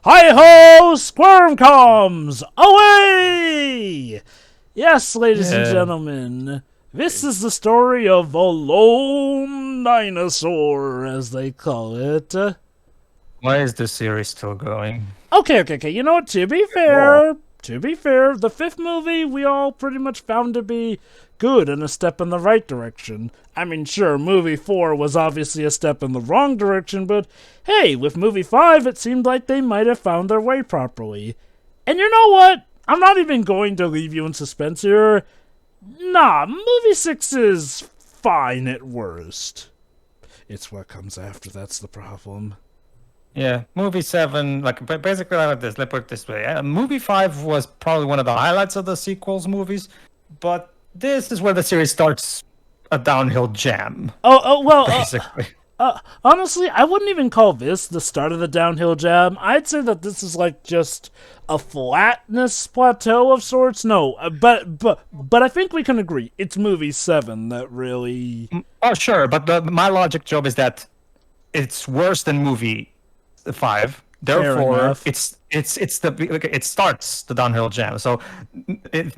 Hi-ho, Squirm comes away! Yes, ladies and gentlemen, this is the story of a lone dinosaur, as they call it. Why is this series still going? Okay. You know what? To be fair, the fifth movie we all pretty much found to be good and a step in the right direction. I mean, sure, movie 4 was obviously a step in the wrong direction, but hey, with movie 5, it seemed like they might have found their way properly. And you know what? I'm not even going to leave you in suspense here. Nah, movie 6 is fine at worst. It's what comes after that's the problem. Yeah, movie 7, basically like this, let's put it this way. Movie 5 was probably one of the highlights of the sequels movies, but this is where the series starts a downhill jam. Basically. Honestly, I wouldn't even call this the start of the downhill jam. I'd say that this is like just a flatness plateau of sorts. No, but I think we can agree it's movie 7 that really. Oh, sure, but my logic, Job, is that it's worse than movie 5. Therefore, it starts the downhill jam. So,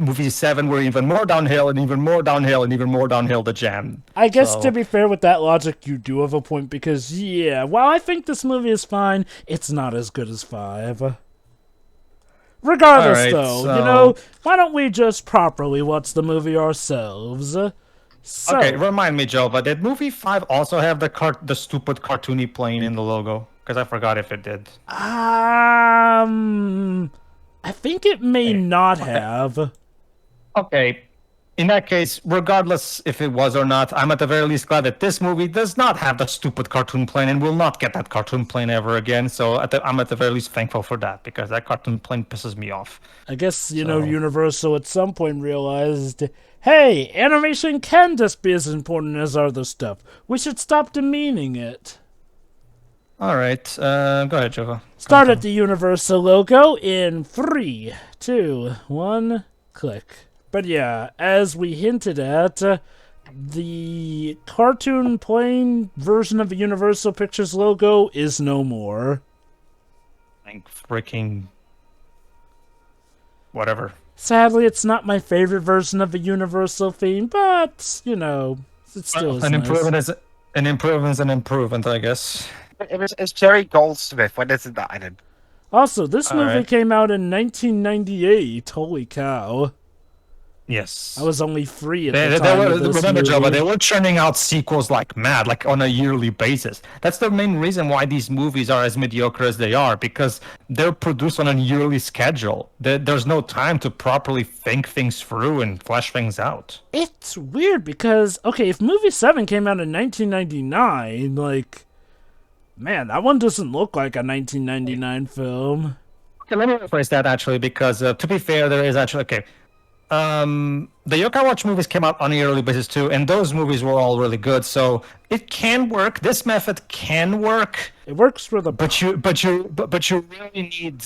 movie 7 were even more downhill and even more downhill and even more downhill the jam. I guess to be fair with that logic, you do have a point because yeah, while I think this movie is fine, it's not as good as 5. Regardless, right, though, why don't we just properly watch the movie ourselves? Okay, remind me, Joe, but did movie 5 also have the stupid cartoony plane in the logo? Because I forgot if it did. I think it may not have. Okay, in that case, regardless if it was or not, I'm at the very least glad that this movie does not have the stupid cartoon plane and will not get that cartoon plane ever again. So I'm at the very least thankful for that, because that cartoon plane pisses me off. I guess, Universal at some point realized, hey, animation can just be as important as other stuff. We should stop demeaning it. All right, go ahead, Jova. Start at the Universal logo in 3, 2, 1, click. But yeah, as we hinted at, the cartoon plane version of the Universal Pictures logo is no more. Thank freaking whatever. Sadly, it's not my favorite version of the Universal theme, but, it still is an nice. improvement is an improvement is an improvement, I guess. It's Jerry Goldsmith. When isn't that in it? Also, this movie came out in 1998. Holy cow. Yes. I was only 3 at the time of this remember, movie. Joe, but they were churning out sequels like mad, like on a yearly basis. That's the main reason why these movies are as mediocre as they are, because they're produced on a yearly schedule. There's no time to properly think things through and flesh things out. It's weird because, okay, if movie 7 came out in 1999, man, that one doesn't look like a 1999 film. Okay, let me rephrase that actually, because to be fair, there is actually the Yokai Watch movies came out on a yearly basis too, and those movies were all really good. So it can work. This method can work. It works for the. But you really need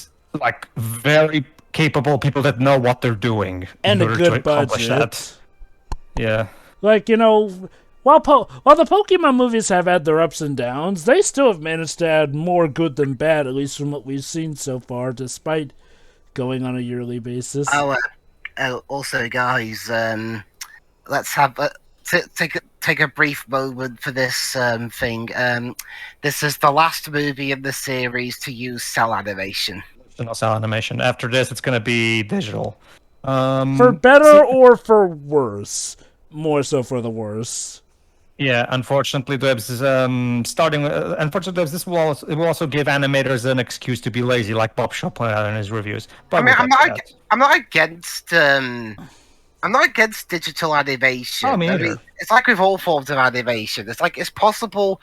very capable people that know what they're doing and in order a good to accomplish budget. that. Yeah. While the Pokemon movies have had their ups and downs, they still have managed to add more good than bad, at least from what we've seen so far, despite going on a yearly basis. Also, guys, let's have take a brief moment for this thing. This is the last movie in the series to use cell animation. No cell animation. After this, it's going to be digital. For better or for worse? More so for the worse. Yeah, unfortunately, Dwebs is unfortunately, this will also give animators an excuse to be lazy, like Bob Shaw pointed out in his reviews. But I mean, I'm not against digital animation. Oh, me I either. mean, it's like with all forms of animation. It's possible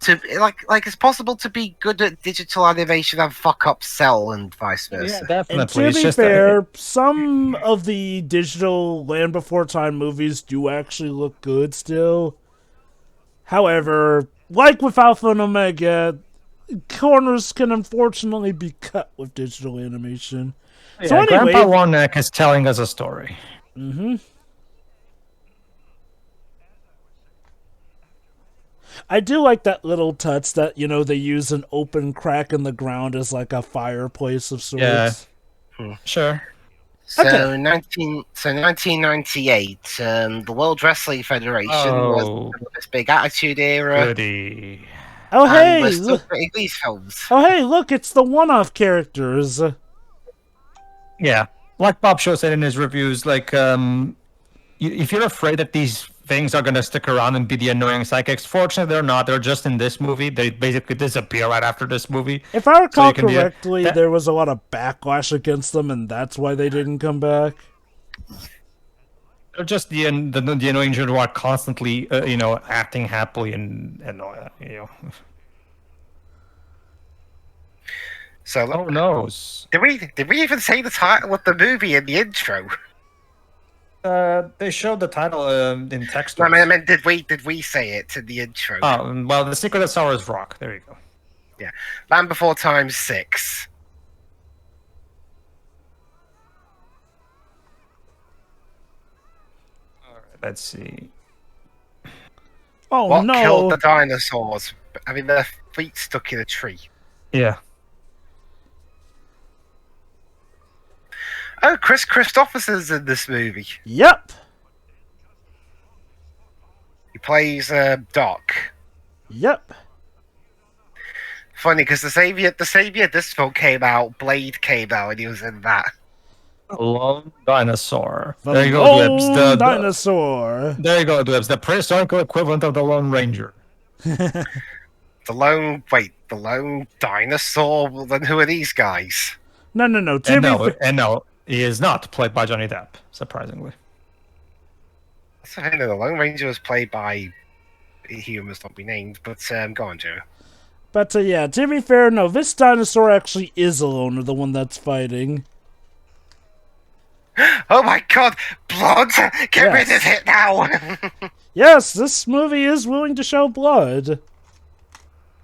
to be good at digital animation and fuck up cell and vice versa. Yeah, definitely. And to be fair, some of the digital Land Before Time movies do actually look good still. However, like with Alpha and Omega, corners can unfortunately be cut with digital animation. Yeah, so anyway, Grandpa One Neck is telling us a story. Mm-hmm. I do like that little touch that, they use an open crack in the ground as like a fireplace of sorts. Yeah. Sure. So Okay. 1998, the World Wrestling Federation was this big Attitude Era, Goody. Oh, and we're hey! still getting these films. Oh, hey, look, it's the one-off characters. Yeah. Like Bob Shaw said in his reviews, like, if you're afraid that these things are going to stick around and be the annoying psychics, fortunately they're not. They're just in this movie. They basically disappear right after this movie. If I recall So correctly, there was a lot of backlash against them, and that's why they didn't come back. They're just the annoying children who are constantly, acting happily and So who knows? Did we even say the title of the movie in the intro? They showed the title in text. I mean, did we say it in the intro? Oh, well, The Secret of Saurus Rock. There you go. Yeah, Land Before Time 6. All right, let's see. Oh, What no. killed the dinosaurs? I mean, their feet stuck in a tree. Yeah. Oh, Chris Christopherson's in this movie. Yep. He plays Doc. Yep. Funny, because the same year this film came out, Blade came out, and he was in that. Lone Dinosaur. The There you go, Lone Dwebs. Dinosaur. There you go, Dwebs. The prehistoric equivalent of the Lone Ranger. The Lone Dinosaur? Well, then who are these guys? No. And no, he is not played by Johnny Depp, surprisingly. So, I know the Lone Ranger was played by... He must not be named, but go on, Joe. But yeah, to be fair, no, this dinosaur actually is a loner, the one that's fighting. Oh my god! Blood! Get rid of it now! Yes, this movie is willing to show blood.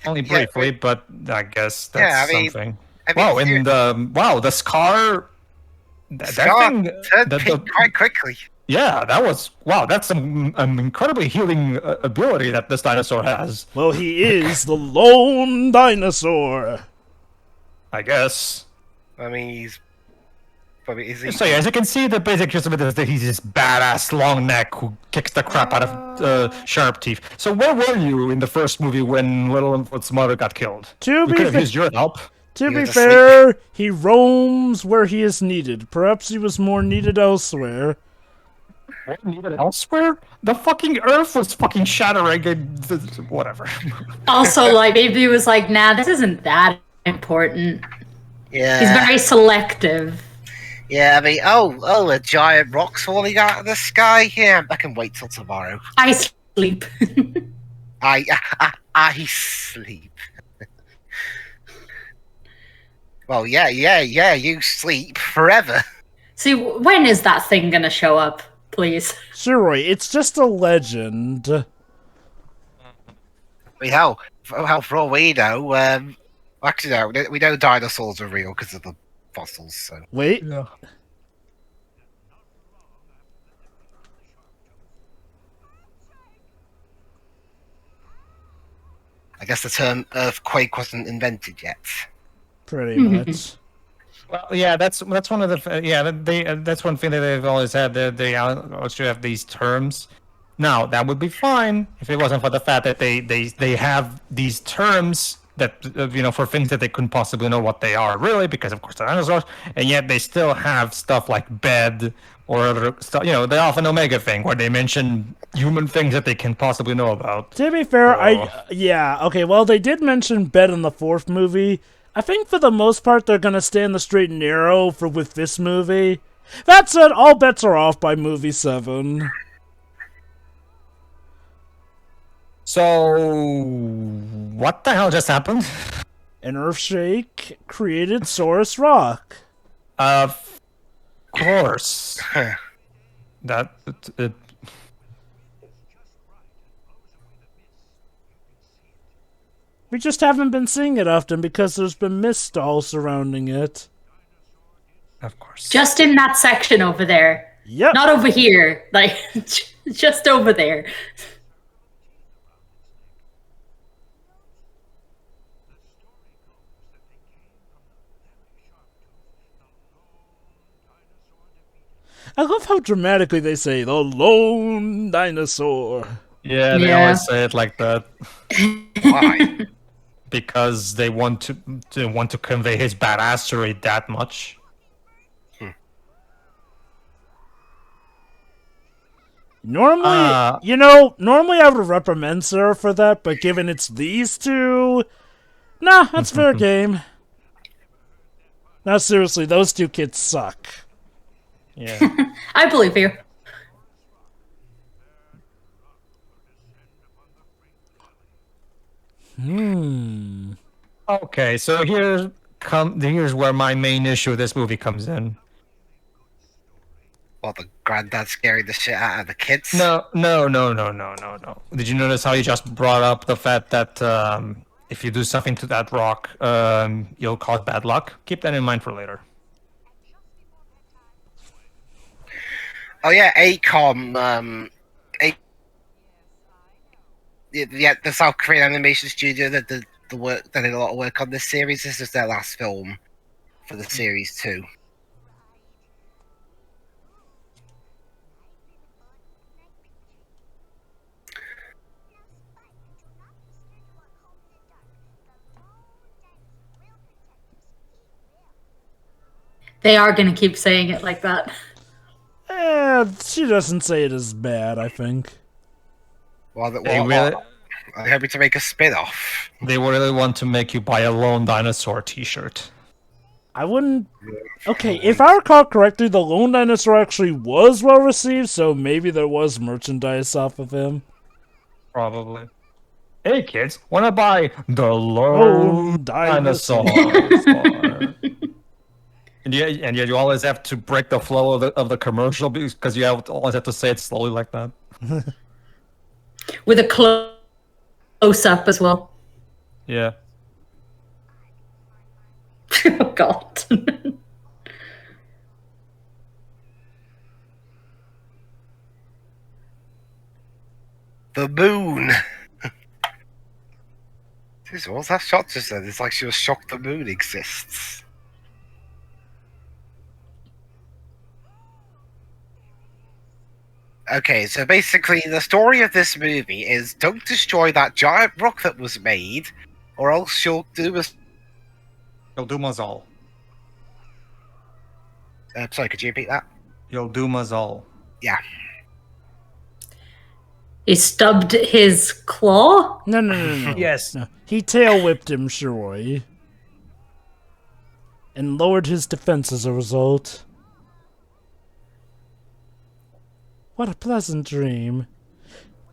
Only briefly, but I guess that's Yeah, I mean, something. I mean, The scar. Scar thing, turned pink quite quickly. Yeah, that's an incredibly healing ability that this dinosaur has. Well, he is the Lone Dinosaur. I guess. I mean, he's... Is he... So yeah, as you can see, the basic gist of it is that he's this badass long neck who kicks the crap out of sharp teeth. So where were you in the first movie when Littlefoot's mother got killed? To We be could have fa- used your help. To He be was fair, he roams where he is needed. Perhaps he was more needed elsewhere. What needed elsewhere? The fucking Earth was fucking shattering and whatever. Also, like, maybe he was like, nah, this isn't that important. Yeah. He's very selective. Yeah, I mean, a giant rock's falling out of the sky? Yeah, I can wait till tomorrow. I sleep. I sleep. Well, yeah, you sleep forever. See, when is that thing gonna show up, please? Sure, it's just a legend. I mean, hell, for all we know, actually, no, we know dinosaurs are real because of the fossils, so... Wait. Yeah. I guess the term earthquake wasn't invented yet. Pretty much. Well, yeah, that's one of the that's one thing that they've always had. They also have these terms. Now that would be fine if it wasn't for the fact that they have these terms that for things that they couldn't possibly know what they are really, because of course they're dinosaurs, and yet they still have stuff like bed or other stuff. The Alpha and Omega thing where they mention human things that they can possibly know about. To be fair, Oh. well, they did mention bed in the fourth movie. I think for the most part they're gonna stay in the straight and narrow with this movie. That said, all bets are off by movie 7. So, what the hell just happened? An earthshake created Saurus Rock. Of course. That We just haven't been seeing it often because there's been mist all surrounding it. of course. Just in that section over there. Yep. Not over here. Like, just over there. I love how dramatically they say the Lone Dinosaur. Yeah, they always say it like that. Why? Because they want to convey his badassery that much. Normally, normally I would reprimand Sarah for that, but given it's these two, nah, that's fair game. Now, seriously, those two kids suck. Yeah. I believe you. Okay, so here's where my main issue with this movie comes in. What, the granddad scaring the shit out of the kids? No. Did you notice how you just brought up the fact that if you do something to that rock, you'll cause bad luck? Keep that in mind for later. Oh yeah, ACOM, the South Korean animation studio that did a lot of work on this series. This is their last film for the series too. They are going to keep saying it like that. She doesn't say it as bad, I think. Are they hoping to make a spin-off? They really want to make you buy a Lone Dinosaur t-shirt. I wouldn't... Okay, if I recall correctly, the Lone Dinosaur actually was well received, so maybe there was merchandise off of him. Probably. Hey kids, wanna buy the Lone Dinosaur? And yet you always have to break the flow of the commercial because you always have to say it slowly like that. With a close-up as well. Yeah. Oh, God. The moon! Jeez, what's that shot just then? It's like she was shocked the moon exists. Okay, so basically the story of this movie is don't destroy that giant rock that was made, or else you'll do us. You'll doom us all. Sorry, could you repeat that? You'll doom us all. Yeah. He stubbed his claw? No. Yes. No. He tail whipped him, Shiroi. And lowered his defense as a result. What a pleasant dream.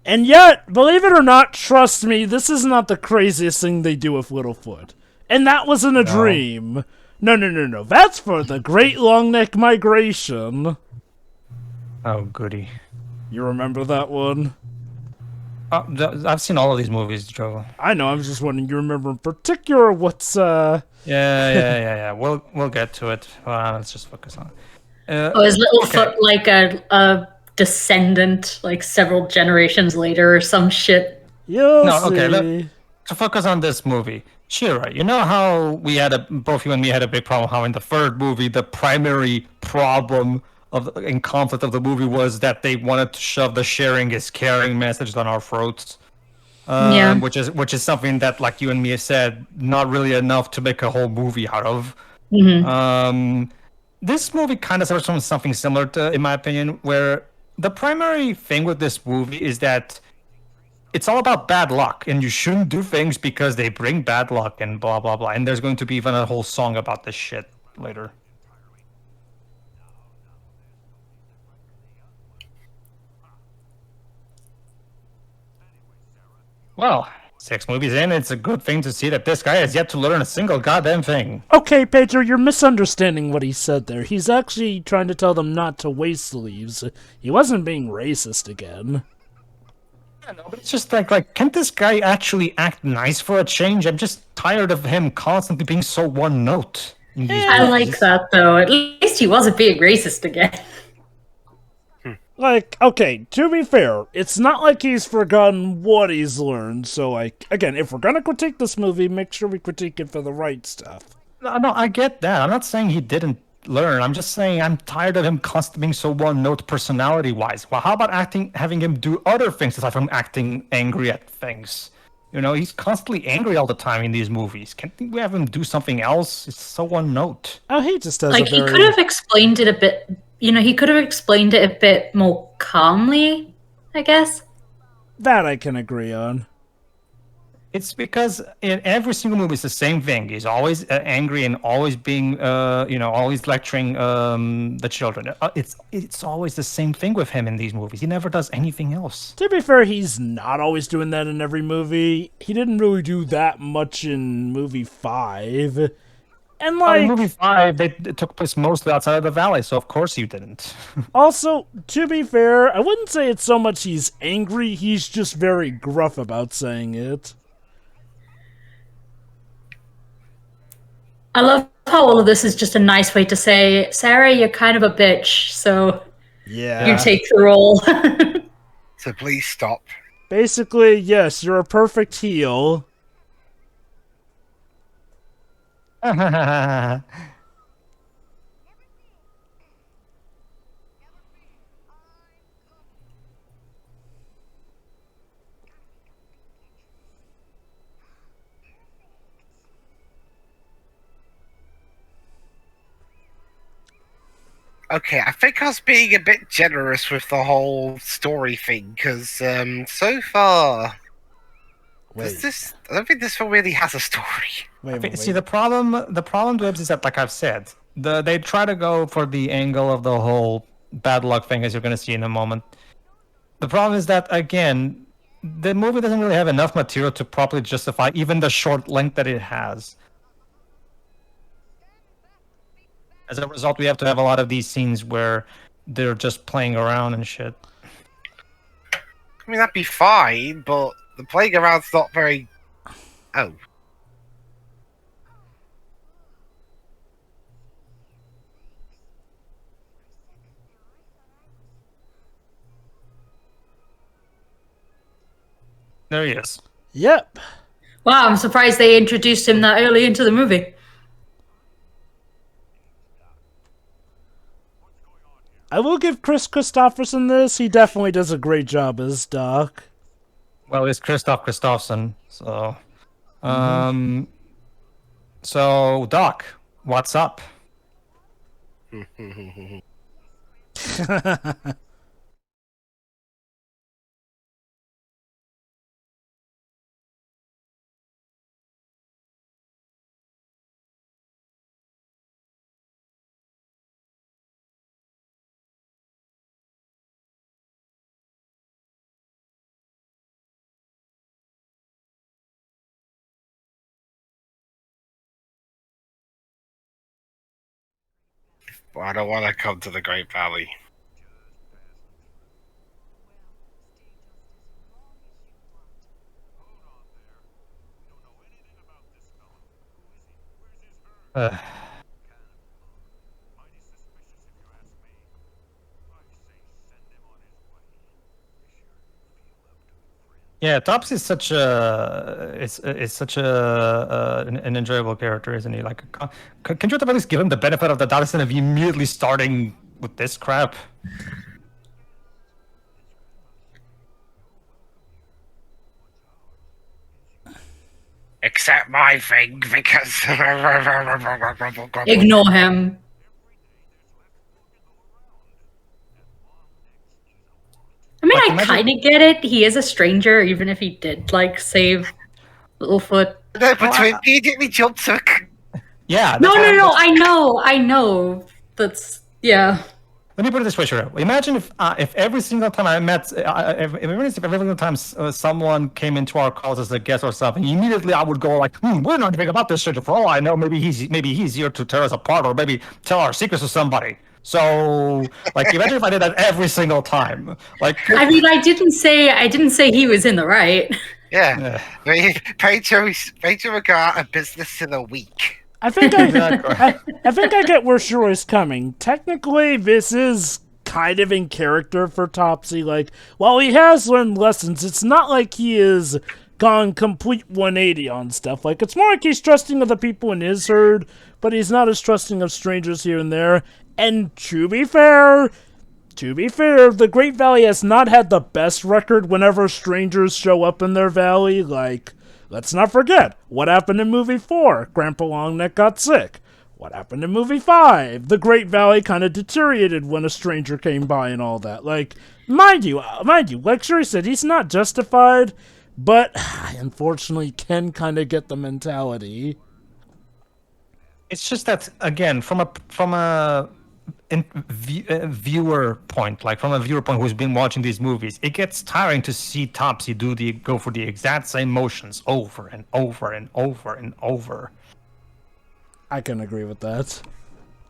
And yet, believe it or not, trust me, this is not the craziest thing they do with Littlefoot. And that wasn't a dream. No. That's for the Great Long Neck Migration. Oh, goody. You remember that one? I've seen all of these movies, Joe. I know, I'm just wondering, you remember in particular what's, Yeah. We'll get to it. Let's just focus on it. Is Littlefoot like a descendant, like several generations later or some shit? See. To focus on this movie. Shira, you know how both you and me had a big problem how in the third movie the primary problem in conflict of the movie was that they wanted to shove the sharing is caring message down our throats. Which is something that, like you and me have said, not really enough to make a whole movie out of. Mm-hmm. This movie kind of suffers from something similar to, in my opinion, where the primary thing with this movie is that it's all about bad luck, and you shouldn't do things because they bring bad luck and blah, blah, blah. And there's going to be even a whole song about this shit later. Well, 6 movies in, it's a good thing to see that this guy has yet to learn a single goddamn thing. Okay, Pedro, you're misunderstanding what he said there. He's actually trying to tell them not to waste leaves. He wasn't being racist again. I know, but it's just like, can't this guy actually act nice for a change? I'm just tired of him constantly being so one note. I like that, though. At least he wasn't being racist again. Like, okay, to be fair, it's not like he's forgotten what he's learned, so, like, again, if we're gonna critique this movie, make sure we critique it for the right stuff. No, I get that. I'm not saying he didn't learn. I'm just saying I'm tired of him constantly being so one-note personality-wise. Well, how about having him do other things aside from acting angry at things? You know, he's constantly angry all the time in these movies. Can't we have him do something else? It's so one-note. Oh, he just does Like, he could have explained it a bit, he could have explained it a bit more calmly, I guess. That I can agree on. It's because in every single movie, it's the same thing. He's always angry and always being, always lecturing the children. It's always the same thing with him in these movies. He never does anything else. To be fair, he's not always doing that in every movie. He didn't really do that much in movie 5. And in movie 5, it took place mostly outside of the valley, so of course you didn't. Also, to be fair, I wouldn't say it's so much he's angry, he's just very gruff about saying it. I love how all of this is just a nice way to say, Sarah, you're kind of a bitch, so yeah, you take the role. So please stop. Basically, yes, you're a perfect heel. Okay, I think I was being a bit generous with the whole story thing, because so far, I don't think this film really has a story. Wait. See, the problem, Dwebs, is that, like I've said, they try to go for the angle of the whole bad luck thing, as you're going to see in a moment. The problem is that, again, the movie doesn't really have enough material to properly justify even the short length that it has. As a result, we have to have a lot of these scenes where they're just playing around and shit. I mean, that'd be fine, but the playing around's not very... Oh. There he is. Yep. Wow, I'm surprised they introduced him that early into the movie. I will give Chris Christopherson this. He definitely does a great job as Doc. Well, it's Christoph Christophson, so... So, Doc, what's up? But I don't want to come to the Great Valley. Yeah, Tops is such a an enjoyable character, isn't he? Like, can you at least give him the benefit of the doubt instead of immediately starting with this crap? Except my thing, because... Ignore him. I mean, I kind of get it. He is a stranger, even if he did, like, save Littlefoot. No, but to immediately jump to... Yeah. No, I know. That's, yeah. Let me put it this way, sure. Imagine if every single time I met, if every single time someone came into our calls as a guest or something, immediately I would go like, we don't know anything about this shit. For all I know, maybe he's here to tear us apart, or maybe tell our secrets to somebody. So, like, imagine if I did that every single time. Like, I mean, I didn't say he was in the right. Yeah. Pedro will go out of business in a week. I think I think I get where Shroy's coming. Technically, this is kind of in character for Topsy. Like, while he has learned lessons, it's not like he is gone complete 180 on stuff. Like, it's more like he's trusting of the people in his herd, but he's not as trusting of strangers here and there. And to be fair, the Great Valley has not had the best record whenever strangers show up in their valley. Like, let's not forget, what happened in movie 4? Grandpa Longneck got sick. What happened in movie 5? The Great Valley kind of deteriorated when a stranger came by and all that. Like, mind you, like Shuri said, he's not justified, but unfortunately can kind of get the mentality. It's just that, again, from a viewer point, like from a viewer point who's been watching these movies, it gets tiring to see Topsy go for the exact same motions over and over and over and over. I can agree with that.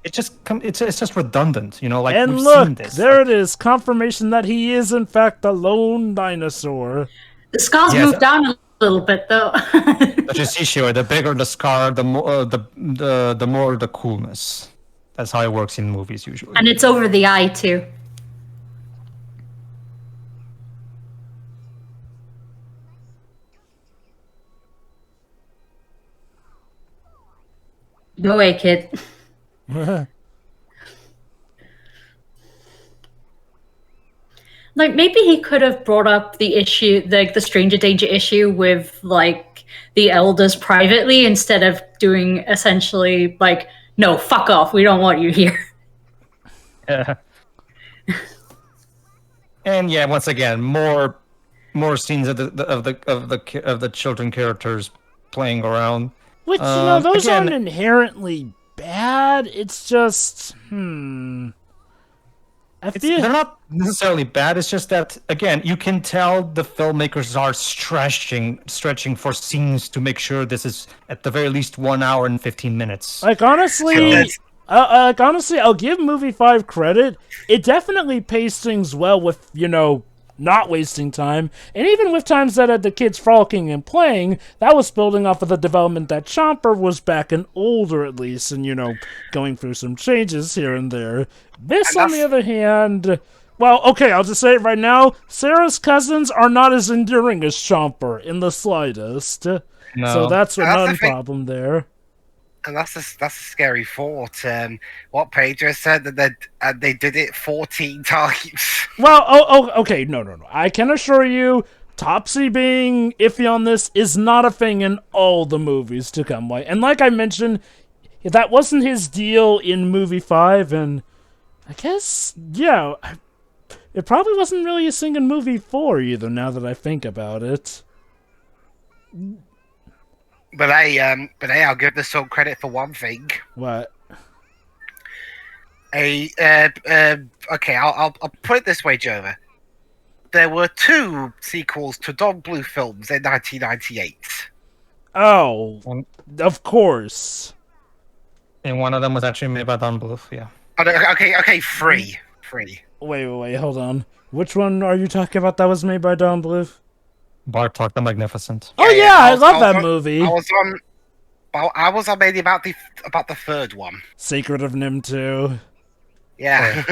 It's just redundant, you know. Like, and we've look, seen this. There it is, confirmation that he is in fact the lone dinosaur. The scars moved down a little bit, though. But you see, sure, the bigger the scar, the more the coolness. That's how it works in movies usually. And it's over the eye too. Go away, kid. Like, maybe he could have brought up the issue, like the stranger danger issue with like the elders privately instead of doing essentially like, no, fuck off, we don't want you here. Yeah. And yeah, once again, more scenes of the children characters playing around. Which, you know, those aren't inherently bad. It's just, they're not necessarily bad. It's just that, again, you can tell the filmmakers are stretching for scenes to make sure this is at the very least 1 hour and 15 minutes. Like, honestly, I'll give movie 5 credit. It definitely paced things well with, you know, not wasting time. And even with times that had the kids frolicking and playing, that was building off of the development that Chomper was back and older at least, and, you know, going through some changes here and there. This, on the other hand, well, okay, I'll just say it right now, Sarah's cousins are not as enduring as Chomper in the slightest. No. So that's another problem there. And that's a scary thought. What Pedro said that they did it 14 times. Well, okay, no. I can assure you, Topsy being iffy on this is not a thing in all the movies to come. And like I mentioned, that wasn't his deal in movie 5, and I guess, yeah, it probably wasn't really a thing in movie 4 either, now that I think about it. But I'll give this song credit for one thing. What? Okay, I'll put it this way, Jova. There were 2 sequels to Don Bluth films in 1998. Oh, of course. And one of them was actually made by Don Bluth, yeah. Okay, 3. Wait, hold on. Which one are you talking about that was made by Don Bluth? Bartok the Magnificent. Oh yeah, I love that movie. I was on maybe about the 3rd one. Secret of Nim 2. Yeah.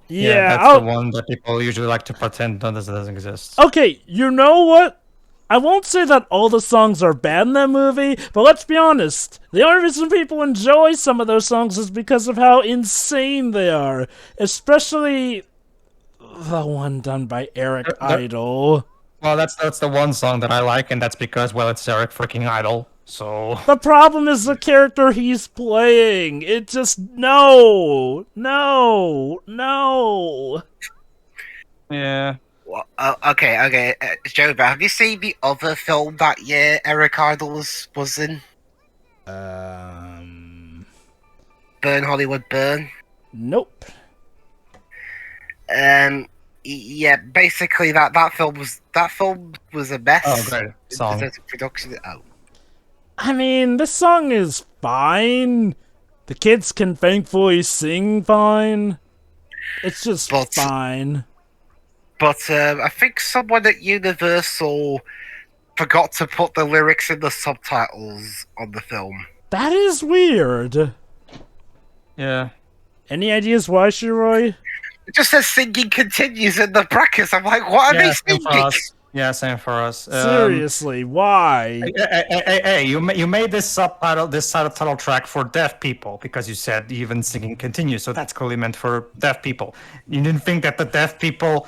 Yeah, that's the one that people usually like to pretend doesn't exist. Okay, you know what? I won't say that all the songs are bad in that movie, but let's be honest. The only reason people enjoy some of those songs is because of how insane they are. Especially the one done by Eric Idle. Well, that's the one song that I like, and that's because, well, it's Eric freaking Idle, so... The problem is the character he's playing. It just... No! Yeah. Well, okay. Joba, have you seen the other film that year Eric Idle was in? Burn Hollywood Burn? Nope. Yeah, basically that film was a mess. Oh, great song. Production. Oh. I mean, this song is fine. The kids can thankfully sing fine. It's just fine. But I think someone at Universal forgot to put the lyrics in the subtitles on the film. That is weird. Yeah. Any ideas why, Shiroi? It just says singing continues in the brackets. I'm like, what are they singing? Yeah, same for us. Seriously, why? Hey, you made this subtitle track for deaf people because you said even singing continues, so that's clearly meant for deaf people. You didn't think that the deaf people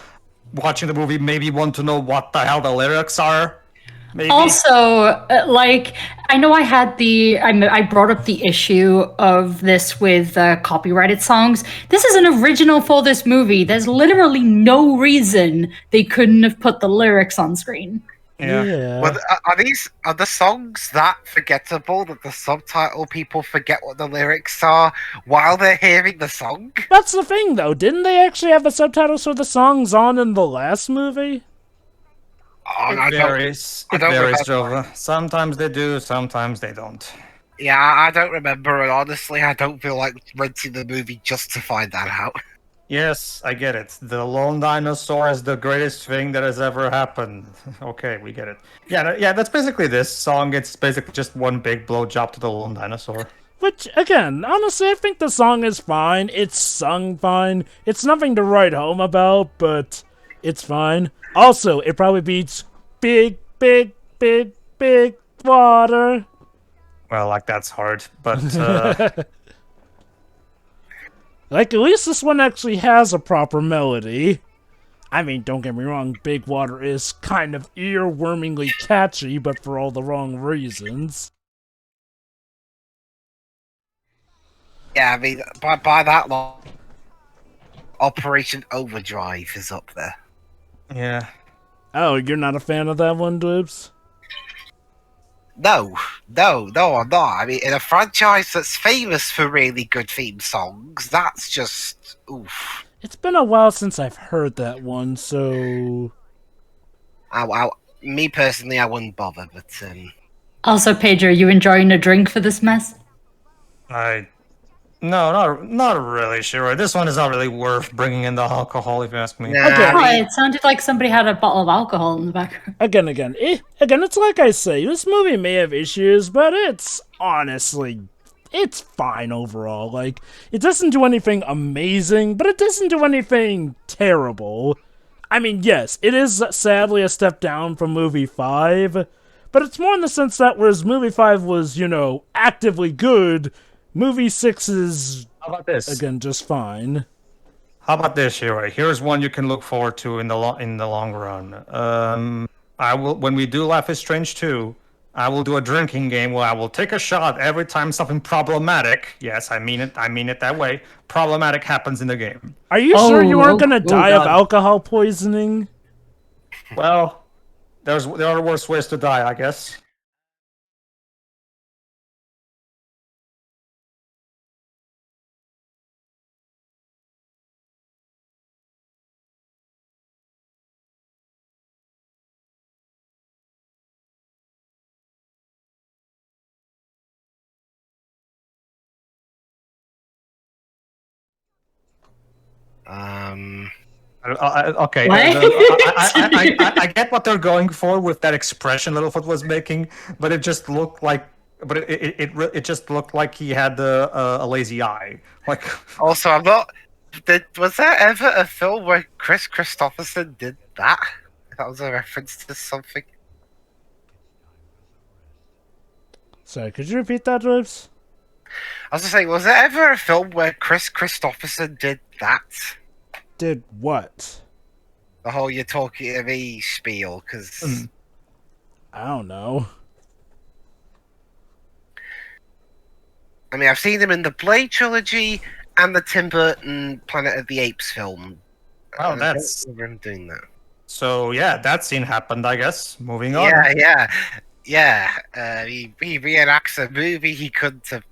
watching the movie maybe want to know what the hell the lyrics are? Maybe. Also, like, I know I brought up the issue of this with copyrighted songs. This is an original for this movie. There's literally no reason they couldn't have put the lyrics on screen. Yeah. Well, are the songs that forgettable that the subtitle people forget what the lyrics are while they're hearing the song? That's the thing, though. Didn't they actually have the subtitles for the songs on in the last movie? It varies. It varies, Jova. Sometimes they do, sometimes they don't. Yeah, I don't remember, and honestly, I don't feel like renting the movie just to find that out. Yes, I get it. The Lone Dinosaur is the greatest thing that has ever happened. Okay, we get it. Yeah, that's basically this song. It's basically just one big blowjob to the Lone Dinosaur. Which, again, honestly, I think the song is fine. It's sung fine. It's nothing to write home about, but it's fine. Also, it probably beats big, big, big, big water. Well, like, that's hard, but... Like, at least this one actually has a proper melody. I mean, don't get me wrong, Big Water is kind of earwormingly catchy, but for all the wrong reasons. Yeah, I mean, by that long, Operation Overdrive is up there. Yeah. Oh, you're not a fan of that one, Dibs? No, I'm not. I mean, in a franchise that's famous for really good theme songs, that's just oof. It's been a while since I've heard that one, so... Me personally, I wouldn't bother, but Also, Pedro, you enjoying a drink for this mess? No, not really sure. This one is not really worth bringing in the alcohol, if you ask me. Nah, Okay. Oh, it sounded like somebody had a bottle of alcohol in the background. Again, it's like I say, this movie may have issues, but it's honestly, it's fine overall. Like, it doesn't do anything amazing, but it doesn't do anything terrible. I mean, yes, it is sadly a step down from movie 5, but it's more in the sense that whereas movie 5 was, actively good, movie 6 is, How about this? again, just fine. How about this, Shiro? Here's one you can look forward to in the long run. I will, when we do Life is Strange 2, I will do a drinking game where I will take a shot every time something problematic, yes, I mean it that way, problematic happens in the game. Are you sure you aren't gonna die of alcohol poisoning? Well, there are worse ways to die, I guess. Okay. I get what they're going for with that expression Littlefoot was making, but it just looked like, it just looked like he had a lazy eye. Like. Also, I'm not. Was there ever a film where Chris Christopherson did that? That was a reference to something. Sorry, could you repeat that, Ribs? I was just saying, was there ever a film where Chris Christopherson did that? Did what? The whole "you're talking to me" spiel, because I don't know. I mean, I've seen him in the Blade trilogy and the Tim Burton Planet of the Apes film. Oh, I don't remember him doing that. So yeah, that scene happened, I guess. Moving on. Yeah. He reenacts a movie he couldn't have.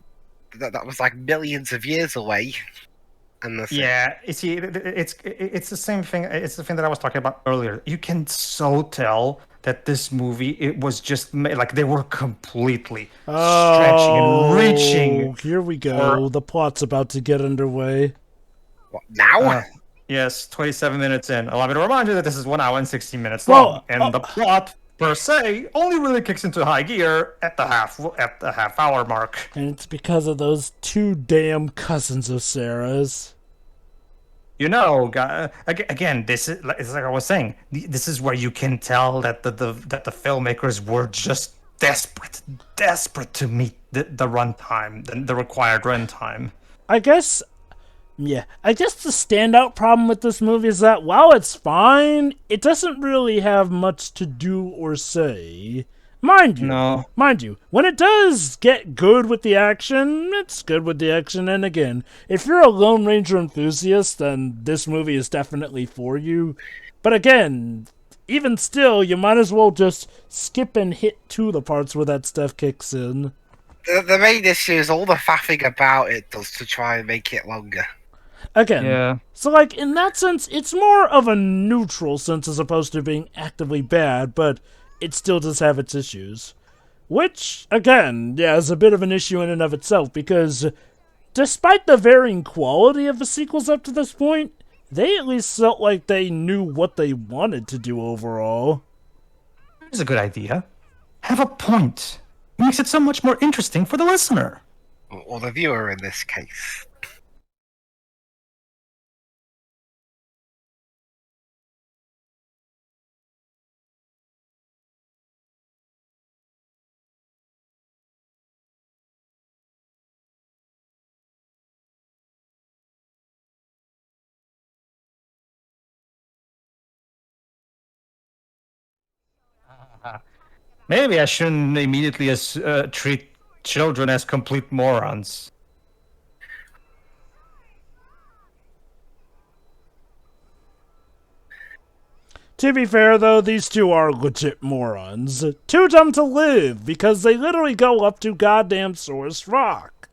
That was like millions of years away. Yeah, you see, it's the same thing. It's the thing that I was talking about earlier. You can so tell that this movie, it was just like they were completely stretching and reaching. Here we go. The plot's about to get underway. What, now? Yes, 27 minutes in. Allow me to remind you that this is 1 hour and 60 minutes long, and the plot per se only really kicks into high gear at the half hour mark. And it's because of those two damn cousins of Sarah's. Again, this is it's like I was saying. This is where you can tell that the filmmakers were just desperate to meet the runtime, the required runtime. I guess the standout problem with this movie is that while it's fine, it doesn't really have much to do or say. Mind you, when it does get good with the action, it's good with the action. And again, if you're a Lone Ranger enthusiast, then this movie is definitely for you. But again, even still, you might as well just skip and hit to the parts where that stuff kicks in. The main issue is all the faffing about it does to try and make it longer. Again, so like in that sense, it's more of a neutral sense as opposed to being actively bad, but it still does have its issues. Which, again, is a bit of an issue in and of itself, because despite the varying quality of the sequels up to this point, they at least felt like they knew what they wanted to do overall. Here's a good idea. Have a point. It makes it so much more interesting for the listener. Or the viewer in this case. Maybe I shouldn't immediately treat children as complete morons. To be fair, though, these two are legit morons. Too dumb to live, because they literally go up to goddamn Saurus Rock.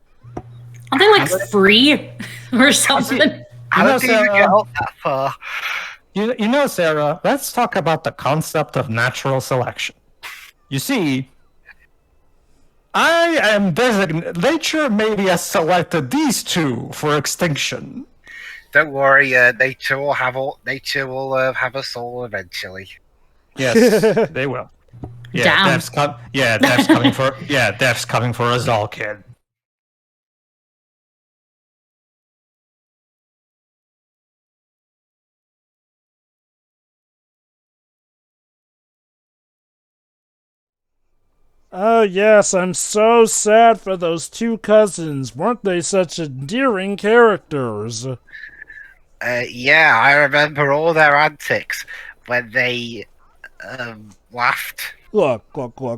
Aren't they like 3 or something? I don't think you get out that far. You know, Sarah, let's talk about the concept of natural selection. You see, I am designated. Nature maybe has selected these two for extinction. Don't worry, nature will have us all eventually. Yes, they will. Damn. Death's coming for us all, kid. Oh yes, I'm so sad for those two cousins. Weren't they such endearing characters? Yeah, I remember all their antics when they laughed. Look,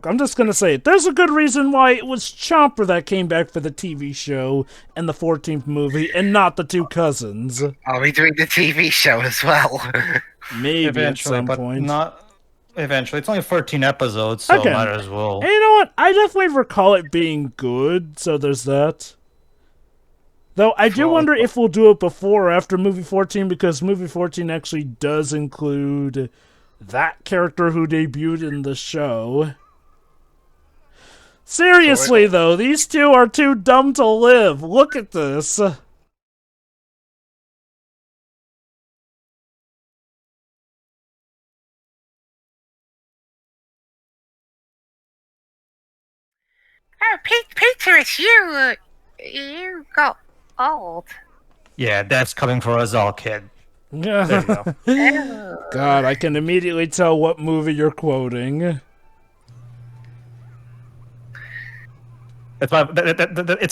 I'm just gonna say it. There's a good reason why it was Chomper that came back for the TV show and the 14th movie, and not the two cousins. Are we doing the TV show as well? Maybe Eventually, at some but point. not eventually. It's only 13 episodes, so Okay. might as well. And you know what? I definitely recall it being good, so there's that. Though I do wonder if we'll do it before or after movie 14, because movie 14 actually does include that character who debuted in the show. Seriously, though, these two are too dumb to live. Look at this. Oh, Peter, it's you. You got old. Yeah, death's coming for us all, kid. There you go. God, I can immediately tell what movie you're quoting. It's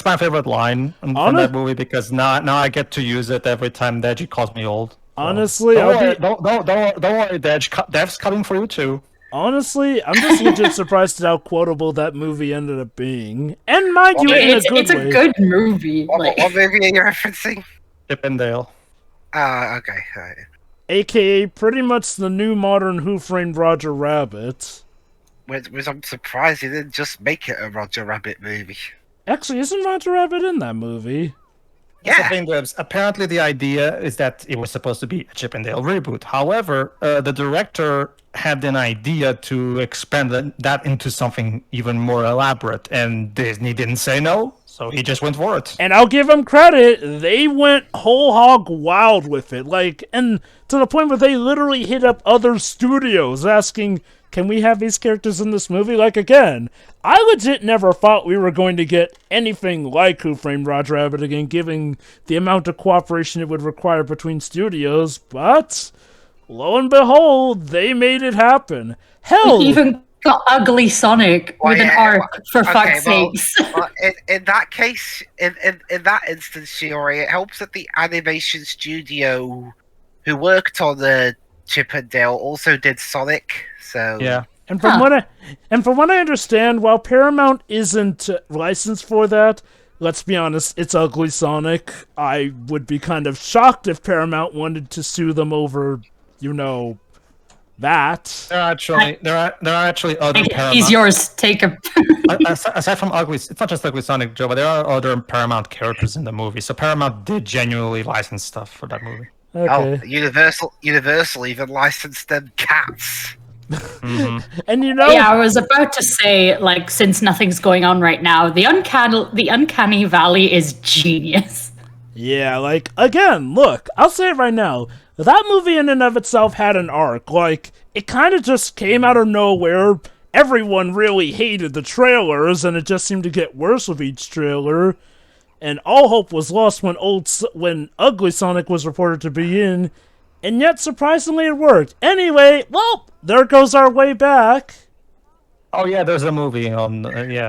my favorite line from that movie because now I get to use it every time Deji calls me old. So. Honestly, don't worry, Dej. Death's coming for you too. Honestly, I'm just legit surprised at how quotable that movie ended up being. And mind you, in a good it's way. a good movie. What movie are you referencing? Chip and Dale. Okay. Right. AKA pretty much the new modern Who Framed Roger Rabbit. Which I'm surprised he didn't just make it a Roger Rabbit movie. Actually, isn't Roger Rabbit in that movie? Yeah. Apparently the idea is that it was supposed to be a Chip and Dale reboot. However, the director had an idea to expand that into something even more elaborate, and Disney didn't say no, so he just went for it. And I'll give them credit, they went whole hog wild with it. And to the point where they literally hit up other studios asking, can we have these characters in this movie? Like, again, I legit never thought we were going to get anything like Who Framed Roger Rabbit again, given the amount of cooperation it would require between studios, but lo and behold, they made it happen. Hell, We even got Ugly Sonic with an arc, for fuck's sakes. Well, in that case, in that instance, Shiori, it helps that the animation studio who worked on the Chip and Dale also did Sonic, so... Yeah. And from what I understand, while Paramount isn't licensed for that, let's be honest, it's Ugly Sonic. I would be kind of shocked if Paramount wanted to sue them over, that. There are actually other Paramount. He's yours. Take him. Aside from Ugly, it's not just Ugly Sonic, Joe, but there are other Paramount characters in the movie. So Paramount did genuinely license stuff for that movie. Okay. Oh, Universal even licensed them cats. Mm-hmm. And Yeah, I was about to say, like, since nothing's going on right now, the Uncanny Valley is genius. Yeah, like, again, look, I'll say it right now. That movie in and of itself had an arc. Like, it kind of just came out of nowhere. Everyone really hated the trailers, and it just seemed to get worse with each trailer. And all hope was lost when Ugly Sonic was reported to be in, and yet surprisingly it worked. Anyway, well, there goes our way back. Oh yeah, there's a movie on yeah.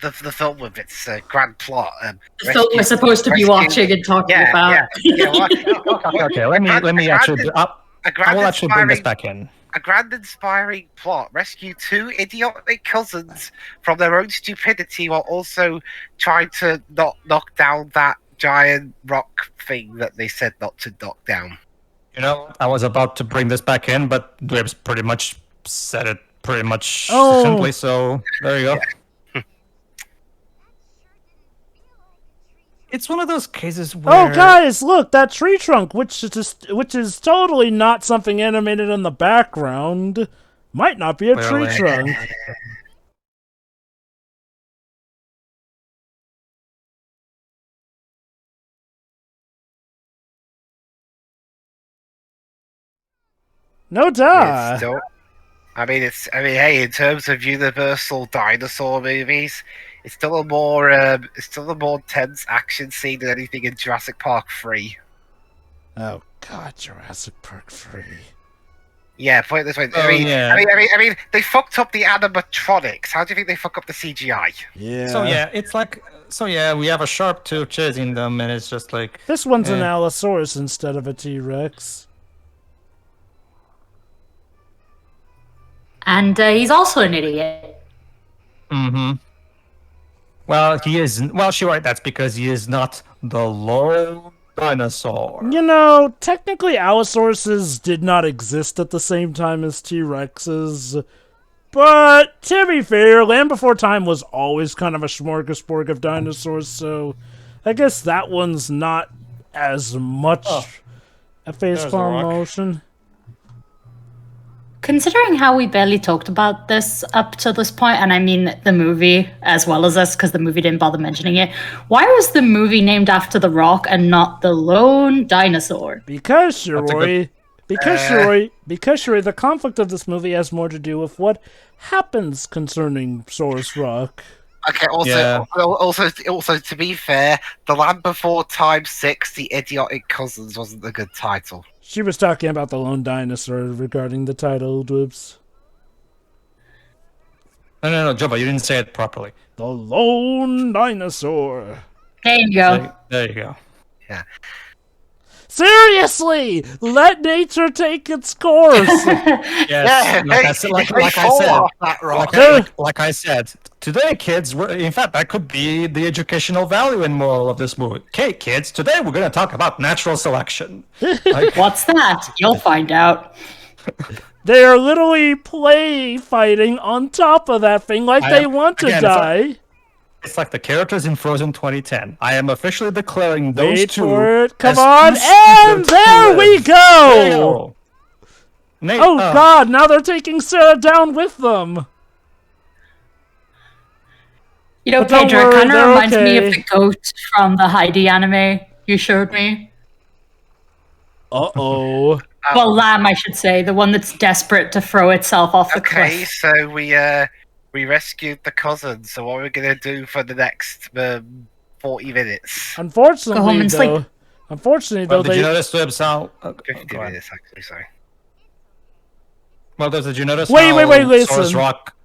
The film with its grand plot. The film we're supposed to be watching and talking about. Okay. Let me actually. I will actually bring this back in. A grand inspiring plot. Rescue two idiotic cousins from their own stupidity while also trying to not knock down that giant rock thing that they said not to knock down. I was about to bring this back in, but Dwebs pretty much said it pretty much simply, so there you go. Yeah. It's one of those cases where... Oh, guys, look, that tree trunk, which is totally not something animated in the background, might not be a tree trunk. No duh. Hey, in terms of Universal dinosaur movies, it's still a more tense action scene than anything in Jurassic Park 3. Oh God, Jurassic Park 3. Yeah, put it this way. I mean, they fucked up the animatronics. How do you think they fuck up the CGI? Yeah. So yeah, it's like we have a sharp tooth chasing them, and it's just like this one's an Allosaurus instead of a T-Rex. And he's also an idiot. Mm-hmm. Well, he isn't. Well, sure, that's because he is not the Lone Dinosaur. Technically Allosauruses did not exist at the same time as T-Rexes. But, to be fair, Land Before Time was always kind of a smorgasbord of dinosaurs, so I guess that one's not as much a facepalm motion. Considering how we barely talked about this up to this point, and I mean the movie as well as us, because the movie didn't bother mentioning it, why was the movie named after The Rock and not The Lone Dinosaur? Because, Shiroi, the conflict of this movie has more to do with what happens concerning Saurus Rock. Okay, also, to be fair, The Land Before Time 6, The Idiotic Cousins wasn't a good title. She was talking about the Lone Dinosaur regarding the title, Dwibs. No, Jobba, you didn't say it properly. The Lone Dinosaur. There you go. There you go. Yeah. Seriously! Let nature take its course! Yes, like I said, today, kids, in fact, that could be the educational value and moral of this movie. Okay, kids, today we're going to talk about natural selection. What's that? You'll find out. They are literally play fighting on top of that thing like they want to die. It's like the characters in Frozen 2010. I am officially declaring those Wait two. For it. Come on, and there we go! God, now they're taking Sarah down with them. Pedro, it kind of reminds me of the goat from the Heidi anime you showed me. Uh-oh. well, lamb, I should say, the one that's desperate to throw itself off the cliff. Okay, so we rescued the cousin. So what are we gonna do for the next 40 minutes? Unfortunately, Go home and though, sleep. Did you notice, Webs, how... 50 minutes, actually. Sorry. Well, did you notice Wait, how listen. Saurus Rock...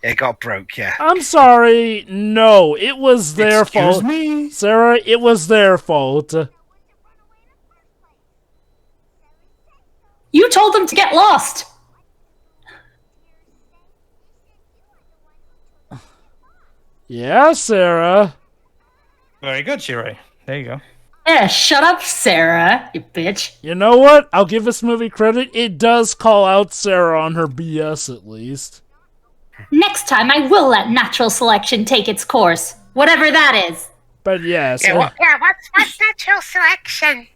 It got broke, yeah. I'm sorry. No, it was their fault. Excuse me? Sarah, it was their fault. You told them to get lost! Yeah, Sarah. Very good, Shirei. There you go. Yeah, shut up, Sarah, you bitch. You know what? I'll give this movie credit. It does call out Sarah on her BS, at least. Next time, I will let natural selection take its course, whatever that is. But yes. What's natural selection?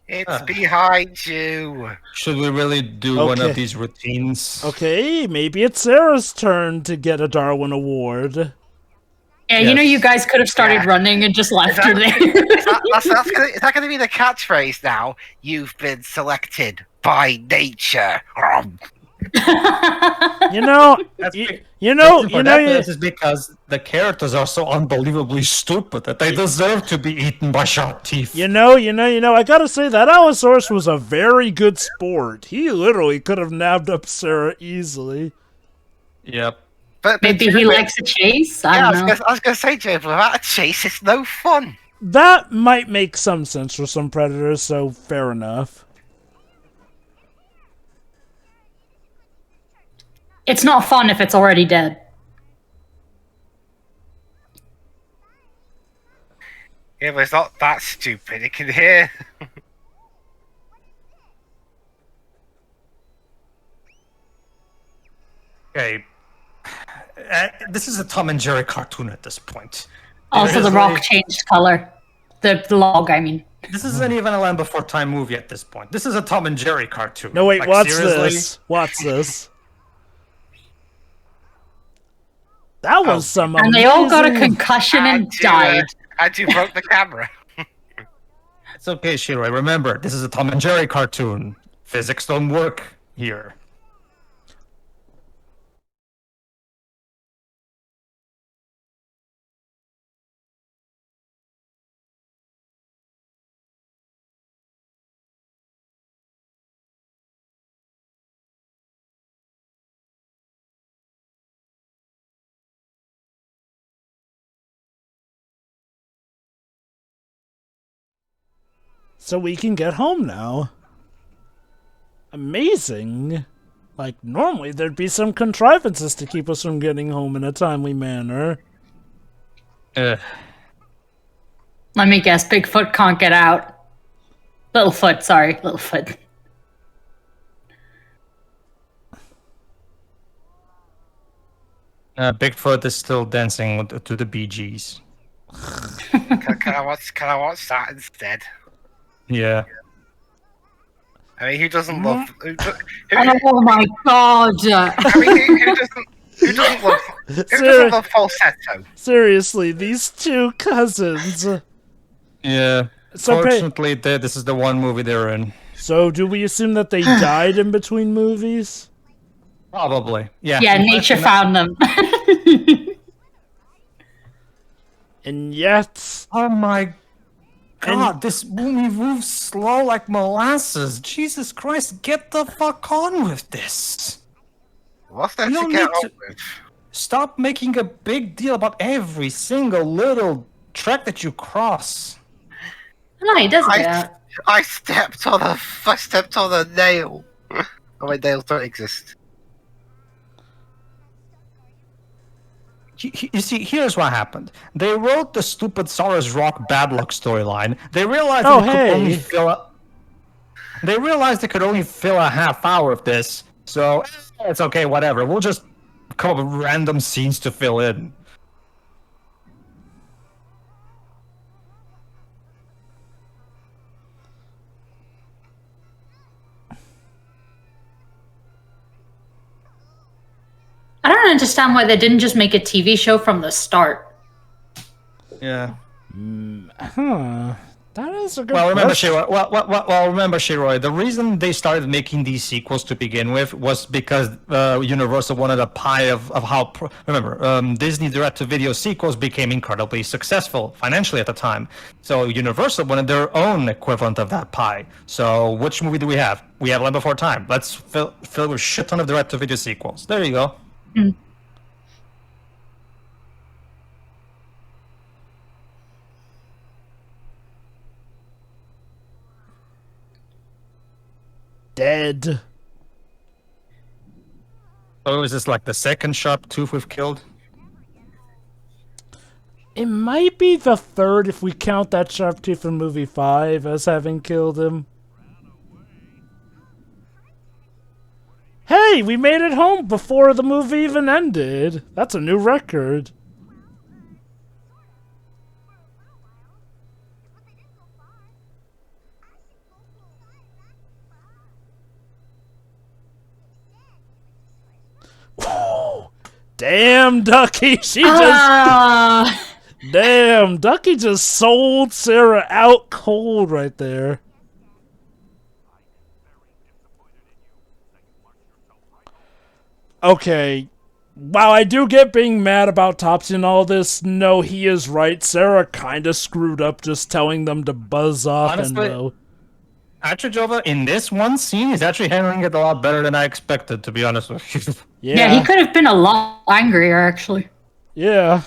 It's behind you. Should we really do one of these routines? Okay, maybe it's Sarah's turn to get a Darwin Award. Yeah, you know, you guys could have started running and just left her there. Is that going to be the catchphrase now? You've been selected by nature. You know, This is because the characters are so unbelievably stupid that they deserve to be eaten by sharp teeth. You know, I gotta say that Allosaurus was a very good sport. He literally could have nabbed up Sarah easily. Yep. But Maybe he likes a chase? I don't know. I was going to say, Joe, without a chase, it's no fun. That might make some sense for some predators, so fair enough. It's not fun if it's already dead. Yeah, but it's not that stupid. It can hear. Okay. This is a Tom and Jerry cartoon at this point. Also, the rock changed color. The log, I mean. This isn't even a Land Before Time movie at this point. This is a Tom and Jerry cartoon. No, wait, like, what's seriously? this? What's this? That was some And they all got a amazing- concussion and died. And you broke the camera. It's okay, Shiroi. Remember, this is a Tom and Jerry cartoon. Physics don't work here. So we can get home now. Amazing. Like, normally there'd be some contrivances to keep us from getting home in a timely manner. Let me guess, Bigfoot can't get out. Littlefoot, sorry, Littlefoot. Bigfoot is still dancing to the Bee Gees. Can I watch that instead? Yeah. I mean, who doesn't love? Oh my god! I mean, who doesn't love falsetto? Seriously, these two cousins. Yeah. So Fortunately, this is the one movie they're in. So do we assume that they died in between movies? Probably. Yeah. Yeah, nature found them. And yet... Oh my god, this movie moves slow like molasses. Jesus Christ, get the fuck on with this. What's there You to don't get need on to- with? Stop making a big deal about every single little track that you cross. No, he doesn't get out. I stepped on a nail. Oh, my nails don't exist. You see, here's what happened. They wrote the stupid Saurus Rock bad luck storyline. They realized They realized they could only fill a half hour of this, so it's okay, whatever. We'll just come up with random scenes to fill in. I don't understand why they didn't just make a TV show from the start. Yeah. That is a good Remember, question. Shiroi, the reason they started making these sequels to begin with was because Universal wanted a pie of how... Disney direct-to-video sequels became incredibly successful financially at the time. So Universal wanted their own equivalent of that pie. So which movie do we have? We have Land Before Time. Let's fill with a shit ton of direct-to-video sequels. There you go. Mm. Dead. Oh, is this like the second sharp tooth we've killed? It might be the third if we count that sharp tooth in movie 5 as having killed him. Hey, we made it home before the movie even ended. That's a new record. Damn, Ducky, Damn, Ducky just sold Sarah out cold right there. Okay. While I do get being mad about Topsy and all this, no, he is right. Sarah kinda screwed up just telling them to buzz off. Honestly, and no. Achijova, in this one scene, is actually handling it a lot better than I expected, to be honest with you. Yeah, he could have been a lot angrier, actually. Yeah.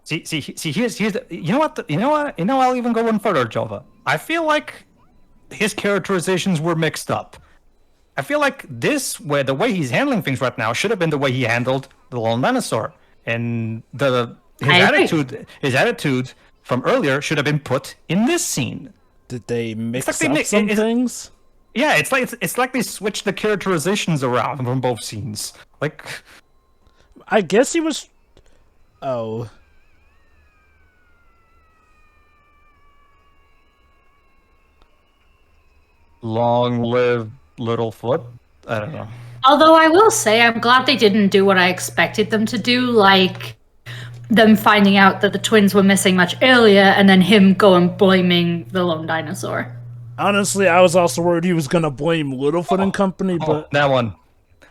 See. Here's the, you know what? I'll even go one further, Jova. I feel like his characterizations were mixed up. I feel like the way he's handling things right now should have been the way he handled the Lone Dinosaur, and his attitude from earlier should have been put in this scene. Did they mix up some things? Yeah, it's like they switched the characterizations around from both scenes. Like, I guess he was. Oh. Long live Littlefoot. I don't know. Although I will say, I'm glad they didn't do what I expected them to do, like them finding out that the twins were missing much earlier, and then him going blaming the Lone Dinosaur. Honestly, I was also worried he was gonna blame Littlefoot and company, but that one.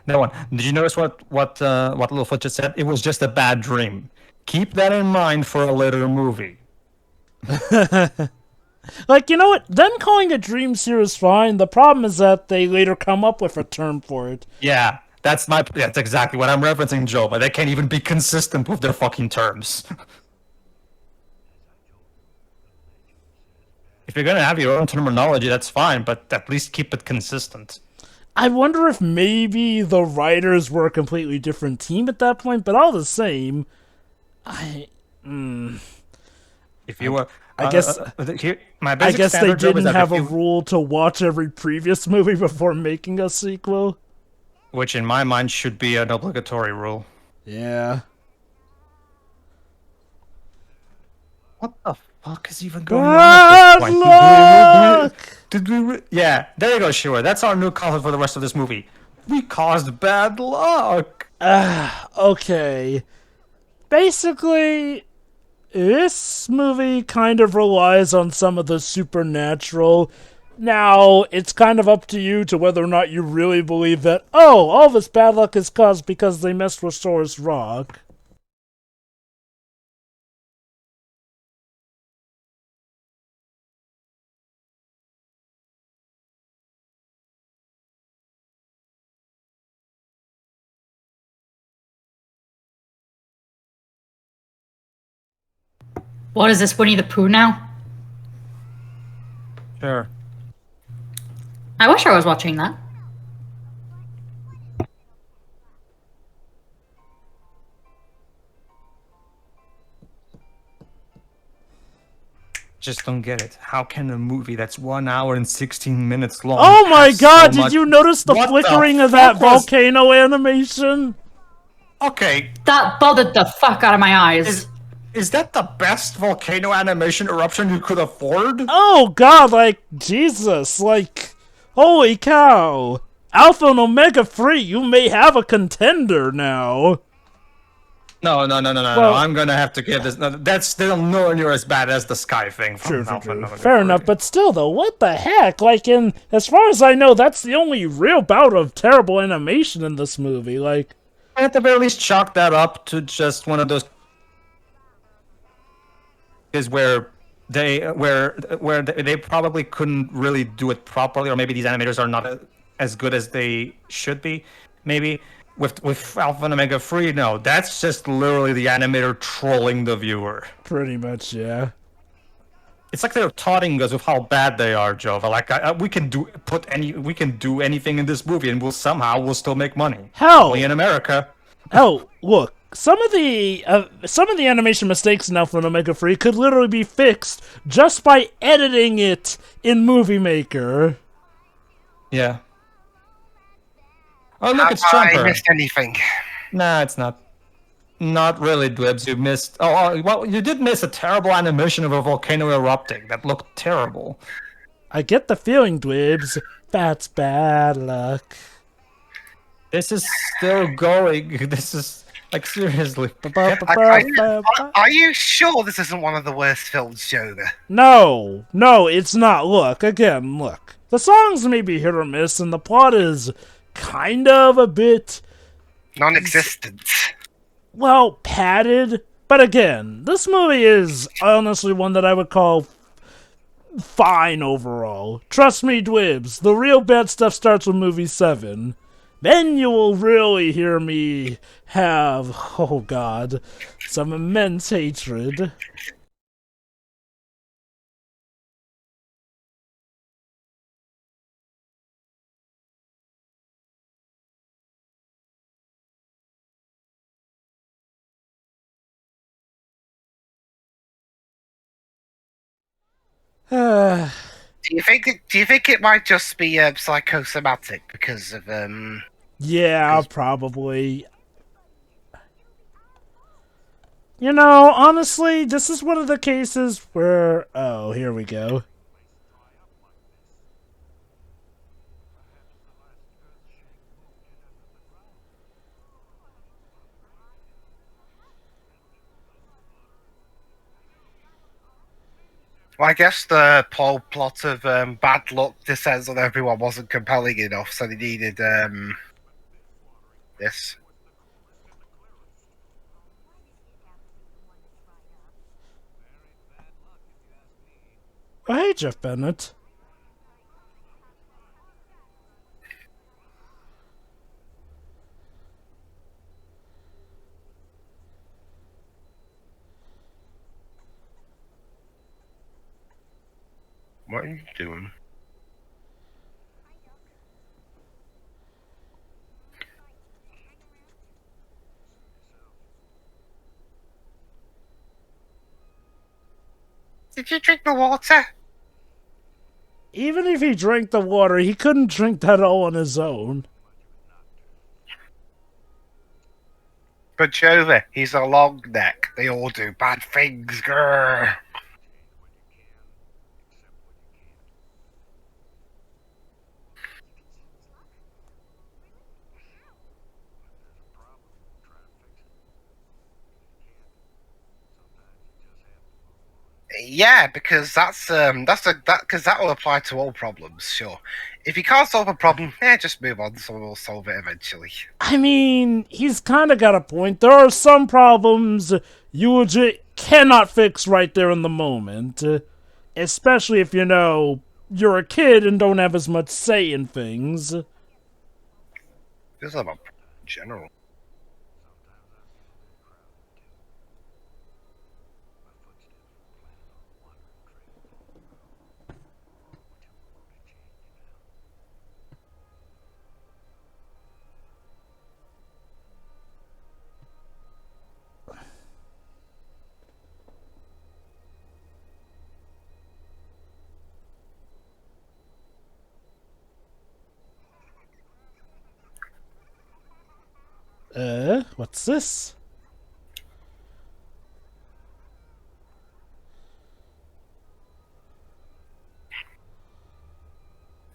Did you notice what Littlefoot just said? It was just a bad dream. Keep that in mind for a later movie. Like, you know what? Them calling it dreams here is fine. The problem is that they later come up with a term for it. Yeah, that's exactly what I'm referencing, Joe, but they can't even be consistent with their fucking terms. If you're gonna have your own terminology, that's fine, but at least keep it consistent. I wonder if maybe the writers were a completely different team at that point, but all the same, If you were... I guess they didn't have a rule to watch every previous movie before making a sequel. Which, in my mind, should be an obligatory rule. Yeah. What the fuck is even going on at this point? Did we yeah, there you go, Shira. That's our new concept for the rest of this movie. We caused bad luck. Okay. Basically, this movie kind of relies on some of the supernatural. Now, it's kind of up to you to whether or not you really believe that, oh, all this bad luck is caused because they messed with Saurus Rock. What is this, Winnie the Pooh now? Sure. I wish I was watching that. Just don't get it. How can a movie that's 1 hour and 16 minutes long... Oh my god, did you notice the flickering of that volcano animation? Okay. That bothered the fuck out of my eyes. Is that the best volcano animation eruption you could afford? Oh god, like, Jesus, like, holy cow. Alpha and Omega Free, you may have a contender now. No. I'm gonna have to give this. No, that's still nowhere near as bad as the Sky thing. From True. Fair enough, but still, though, what the heck? Like, as far as I know, that's the only real bout of terrible animation in this movie. Like, at the very least, chalk that up to just one of those is where they probably couldn't really do it properly, or maybe these animators are not as good as they should be. Maybe with Alpha and Omega Free, no, that's just literally the animator trolling the viewer. Pretty much, yeah. It's like they're taunting us with how bad they are, Joe. Like we can do anything in this movie, and we'll still make money. Hell, only in America. Hell, look, some of the animation mistakes in Alpha and Omega Free could literally be fixed just by editing it in Movie Maker. Yeah. Oh, look, it's Jumper. I missed anything? Nah, it's not. Not really, Dwebs. You missed... Oh, well, you did miss a terrible animation of a volcano erupting. That looked terrible. I get the feeling, Dwebs. That's bad luck. This is still going. This is... Like, seriously. Are you sure this isn't one of the worst films, Joga? No, it's not. Look. The songs may be hit or miss, and the plot is kind of a bit... non-existent. Well, padded. But again, this movie is honestly one that I would call fine overall. Trust me, Dwibs, the real bad stuff starts with movie 7. Then you will really hear me have, oh god, some immense hatred. Do you think it might just be psychosomatic because of Yeah, probably. You know, honestly, this is one of the cases where... Oh, here we go. Well, I guess the whole plot of bad luck descends on everyone wasn't compelling enough, so they needed this. Oh, hey, Jeff Bennett. What are you doing? Did you drink the water? Even if he drank the water, he couldn't drink that all on his own. But Jova, he's a long neck. They all do bad things, grrr. Yeah, because that will apply to all problems. Sure, if you can't solve a problem, just move on. Someone will solve it eventually. I mean, he's kind of got a point. There are some problems you cannot fix right there in the moment, especially if you're a kid and don't have as much say in things. Just have a general. What's this?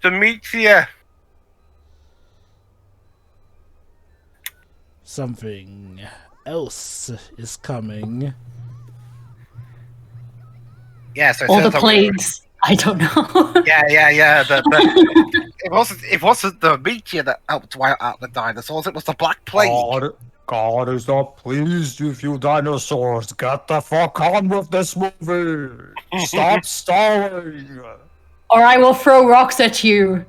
Demetria. something else is coming. Yeah, so All the plagues. I don't know. Yeah. It wasn't the meteor that helped wipe out the dinosaurs. It was the Black Plague. God is not pleased with you dinosaurs. Get the fuck on with this movie. Stop stalling. Or I will throw rocks at you.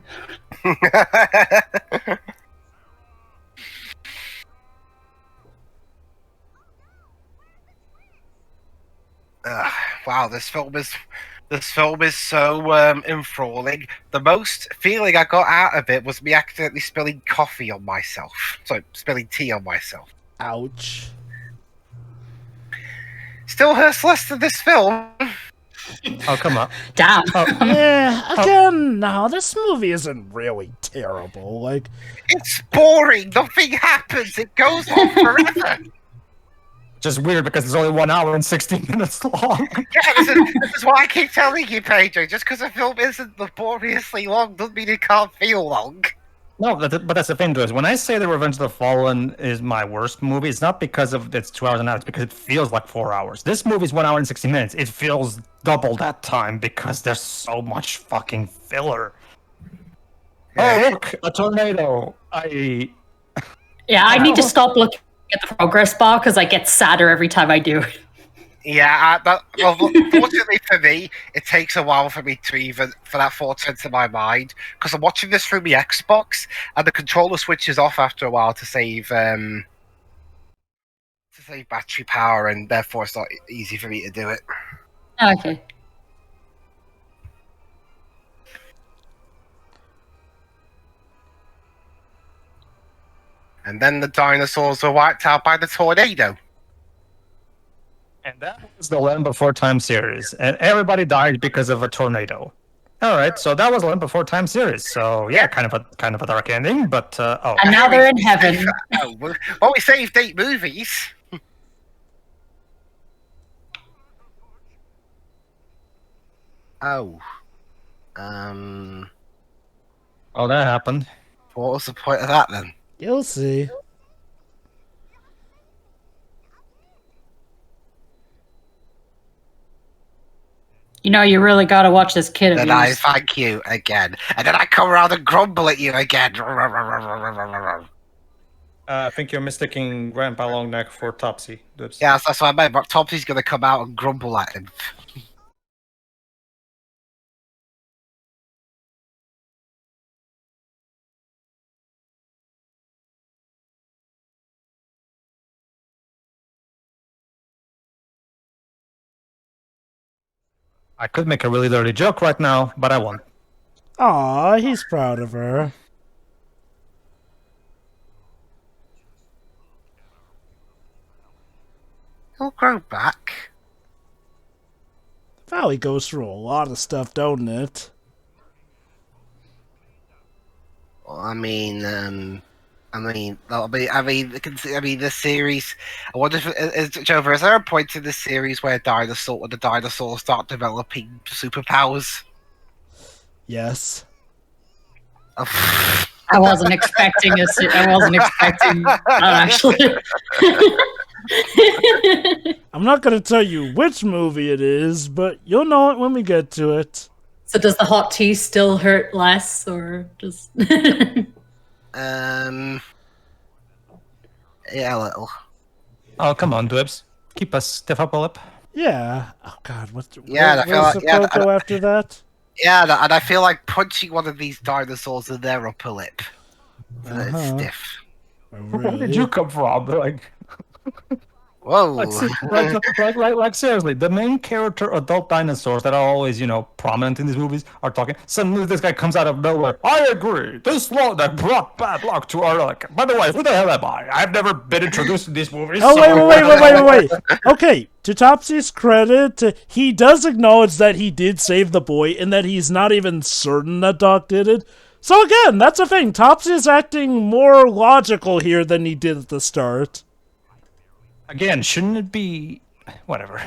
Wow, this film is so enthralling. The most feeling I got out of it was me accidentally spilling coffee on myself. Sorry, spilling tea on myself. Ouch. Still hurts less than this film. Oh, come on. Damn. Yeah, again, no, this movie isn't really terrible. Like, It's boring. Nothing happens. It goes on forever. Just weird because it's only 1 hour and 16 minutes long. Yeah, this is what I keep telling you, Pedro. Just because a film isn't laboriously long doesn't mean it can't feel long. No, but that's the thing, is when I say The Revenge of the Fallen is my worst movie, it's not because of it's 2 hours and a half, it's because it feels like 4 hours. This movie is 1 hour and 60 minutes. It feels double that time because there's so much fucking filler. Yeah. Oh, look, a tornado. Yeah, I need to stop looking at the progress bar because I get sadder every time I do. Yeah, fortunately for me, it takes a while for me to even for that thought to enter my mind because I'm watching this through my Xbox and the controller switches off after a while to save battery power, and therefore it's not easy for me to do it. Okay. And then the dinosaurs were wiped out by the tornado. And that was the Land Before Time series, and everybody died because of a tornado. All right, so that was Land Before Time series. So yeah, kind of a dark ending, but oh. And now they're in heaven. Well, we saved 8 movies. Oh. Oh, that happened. What was the point of that then? you'll see. You know, you really gotta watch this kid of Then yours. I thank you again. And then I come around and grumble at you again. I think you're mistaking Grandpa Longneck for Topsy. Oops. Yeah, that's what I meant. But Topsy's going to come out and grumble at him. I could make a really dirty joke right now, but I won't. Aw, he's proud of her. He'll grow back. Valley goes through a lot of stuff, don't it? Well, I mean, the series. I wonder if Jover, is there a point in the series where the dinosaurs start developing superpowers? Yes. I wasn't expecting that actually. I'm not gonna tell you which movie it is, but you'll know it when we get to it. So does the hot tea still hurt less, or just? Yeah, a little. Oh, come on, Dwebs. Keep a stiff upper lip. Yeah. Oh God, what's Yeah, I feel like- the yeah, photo after that? Yeah, and I feel like punching one of these dinosaurs in their upper lip. So that it's Uh-huh. stiff. Where did you come from? Whoa. Like seriously, the main character adult dinosaurs that are always, prominent in these movies are talking. Suddenly this guy comes out of nowhere. I agree. This law that brought bad luck to our luck. By the way, who the hell am I? I've never been introduced to these movies. Oh, so- wait. Okay, to Topsy's credit, he does acknowledge that he did save the boy and that he's not even certain that Doc did it. So again, that's the thing. Topsy's acting more logical here than he did at the start. Again, shouldn't it be... Whatever.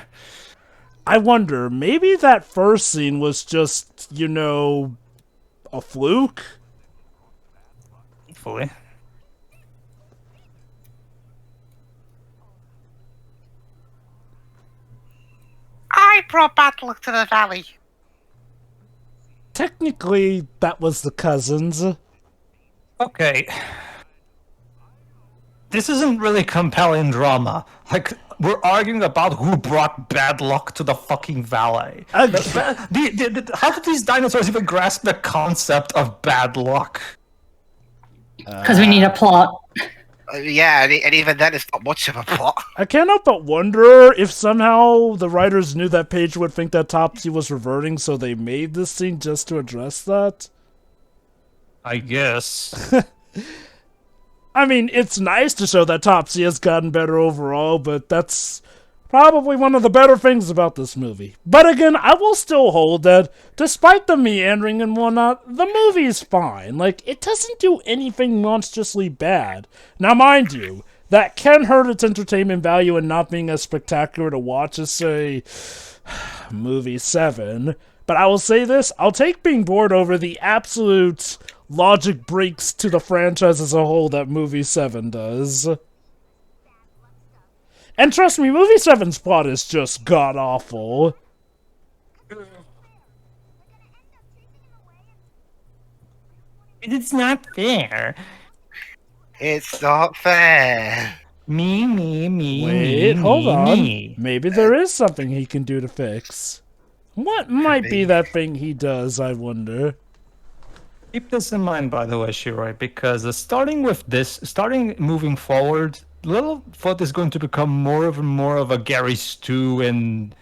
I wonder, maybe that first scene was just, a fluke? Hopefully. brought bad luck to the valley. Technically, that was the cousins. Okay. This isn't really compelling drama. Like, we're arguing about who brought bad luck to the fucking valley. How did these dinosaurs even grasp the concept of bad luck? Because we need a plot. Yeah, and even then, it's not much of a plot. I can't help but wonder if somehow the writers knew that Paige would think that Topsy was reverting, so they made this scene just to address that. I guess. I mean, it's nice to show that Topsy has gotten better overall, but that's probably one of the better things about this movie. But again, I will still hold that, despite the meandering and whatnot, the movie's fine. Like, it doesn't do anything monstrously bad. Now, mind you, that can hurt its entertainment value in not being as spectacular to watch as, say, movie 7. But I will say this, I'll take being bored over the absolute logic breaks to the franchise as a whole that movie 7 does. And trust me, movie 7's plot is just god-awful. It's not fair. It's not fair. Me. Wait, hold on. Maybe there is something he can do to fix. What might be that thing he does, I wonder? Keep this in mind, by the way, Shiroi, because starting moving forward, Littlefoot is going to become more and more of a Gary Stu and,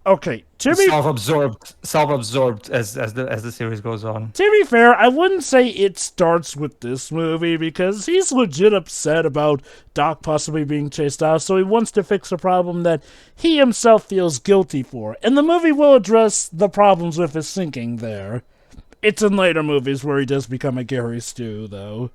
okay, self-absorbed as the series goes on. To be fair, I wouldn't say it starts with this movie because he's legit upset about Doc possibly being chased out, so he wants to fix a problem that he himself feels guilty for, and the movie will address the problems with his thinking there. It's in later movies where he does become a Gary Stu, though.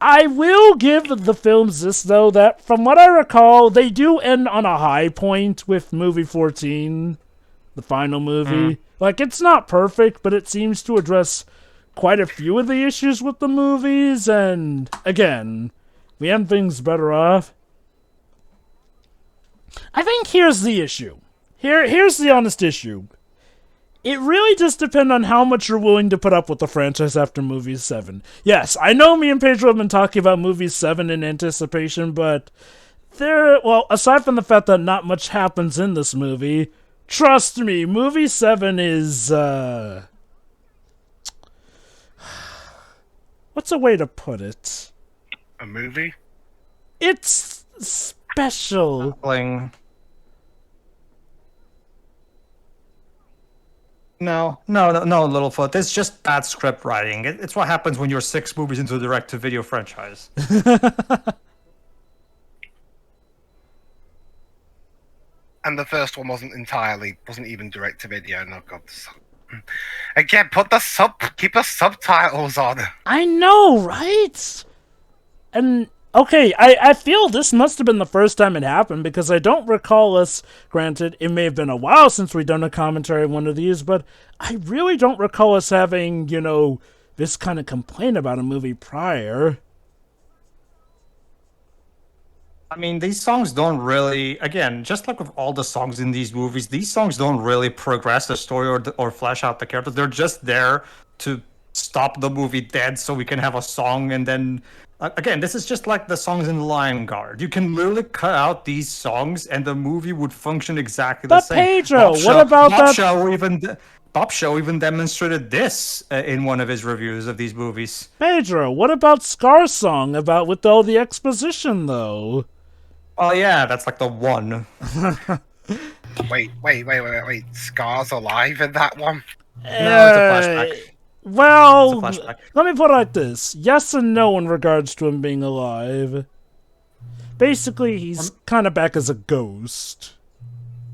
I will give the films this, though, that from what I recall, they do end on a high point with movie 14, the final movie. Like, it's not perfect, but it seems to address quite a few of the issues with the movies, and again, we end things better off. I think here's the issue. Here's the honest issue. It really just depends on how much you're willing to put up with the franchise after movie 7. Yes, I know me and Pedro have been talking about movie 7 in anticipation, but aside from the fact that not much happens in this movie, trust me, movie 7 is, what's a way to put it? A movie? It's special. No, Littlefoot. It's just bad script writing. It's what happens when you're 6 movies into a direct-to-video franchise. And the first one wasn't even direct-to-video. No, God. Again, keep the subtitles on. I know, right? And okay, I feel this must have been the first time it happened, because I don't recall us, granted, it may have been a while since we've done a commentary on one of these, but I really don't recall us having, this kind of complaint about a movie prior. I mean, these songs don't really, again, just like with all the songs in these movies, these songs don't really progress the story or flesh out the characters. They're just there to stop the movie dead so we can have a song, and then again, this is just like the songs in Lion Guard. You can literally cut out these songs and the movie would function exactly the same. But Pedro, what about that? Bob Shaw even demonstrated this in one of his reviews of these movies. Pedro, what about Scar's song with all the exposition, though? Oh yeah, that's like the one. Wait. Scar's alive in that one? No, it's a flashback. Well, let me put it like this. Yes and no in regards to him being alive. Basically, he's kind of back as a ghost.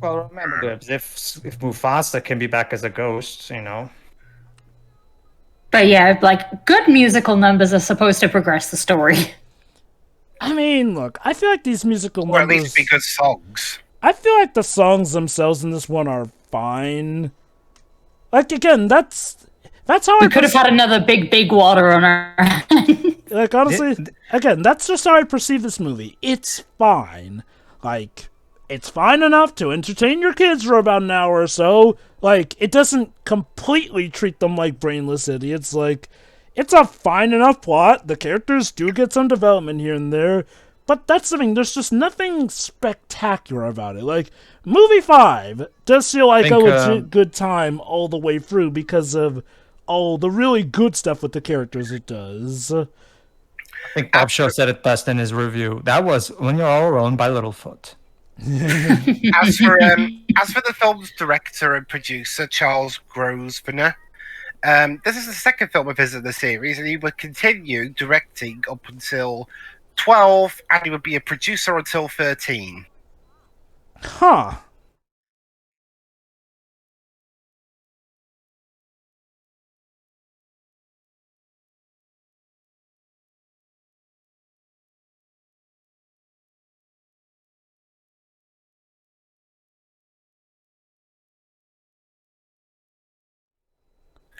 Well, remember, if Mufasa can be back as a ghost, But yeah, like, good musical numbers are supposed to progress the story. I mean, look, I feel like these musical numbers... Or at least be good songs. I feel like the songs themselves in this one are fine. Like, again, that's how we could have had another big water on our hands. Like, honestly, again, that's just how I perceive this movie. It's fine. Like, it's fine enough to entertain your kids for about an hour or so. Like, it doesn't completely treat them like brainless idiots. Like, it's a fine enough plot. The characters do get some development here and there. But that's something, there's just nothing spectacular about it. Like, movie 5 does feel like a legit good time all the way through because of all the really good stuff with the characters it does. I think Bob Shaw said it best in his review. That was When You're All Alone by Littlefoot. As for the film's director and producer, Charles Grosvenor, this is the second film of his in the series, and he would continue directing up until 12, and he would be a producer until 13. Huh.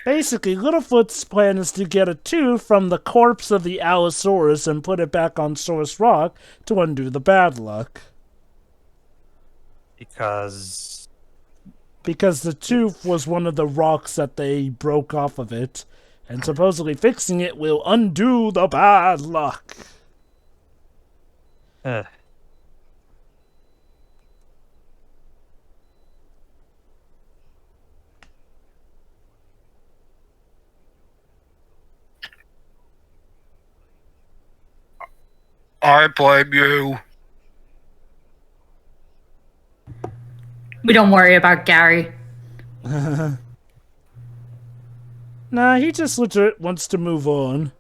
Basically, Littlefoot's plan is to get a tooth from the corpse of the Allosaurus and put it back on Saurus Rock to undo the bad luck. Because the tooth was one of the rocks that they broke off of it, and supposedly fixing it will undo the bad luck. I blame you. We don't worry about Gary. Nah, he just legit wants to move on.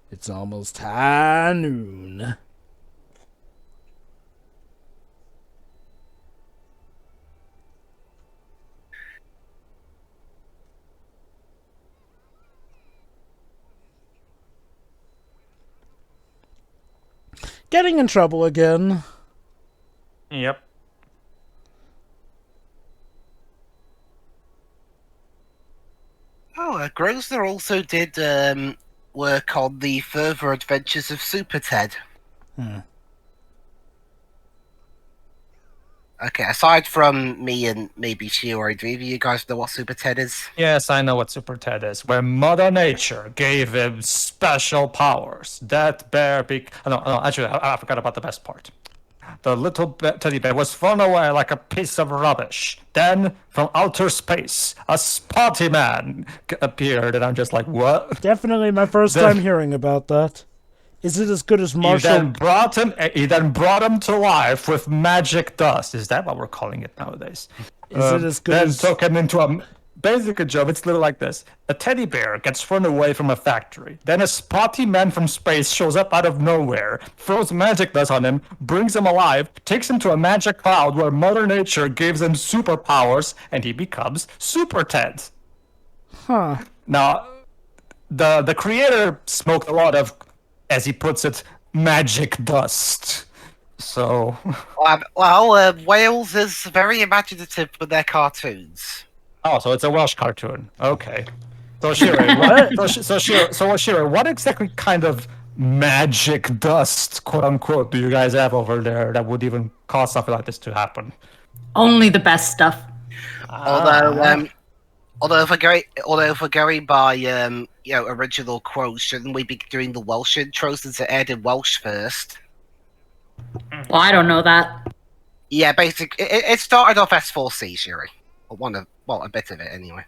It's almost high noon. Getting in trouble again. Yep. Oh, Grosvenor also did work on the further adventures of Super Ted. Okay, aside from me and maybe Shiori, do either of you guys know what Super Ted is? Yes, I know what Super Ted is. Where Mother Nature gave him special powers. That bear actually, I forgot about the best part. The little teddy bear was thrown away like a piece of rubbish. Then, from outer space, a spotty man appeared, and I'm just like, what? Definitely my first time hearing about that. Is it as good as Marshall? He then brought him to life with magic dust. Is that what we're calling it nowadays? Is it as good as... Then took him into a... Basic job, it's little like this. A teddy bear gets thrown away from a factory. Then a spotty man from space shows up out of nowhere, throws magic dust on him, brings him alive, takes him to a magic cloud where Mother Nature gives him superpowers, and he becomes Super Ted. Huh. Now, the creator smoked a lot of, as he puts it, magic dust. So... Wales is very imaginative with their cartoons. Oh, so it's a Welsh cartoon. Okay. So Shira, what exactly kind of magic dust, quote unquote, do you guys have over there that would even cause something like this to happen? Only the best stuff. Although if we're going by original quotes, shouldn't we be doing the Welsh intros since it aired in Welsh first? Well, I don't know that. Yeah, basically, it started off S4C, Shiri. A bit of it anyway.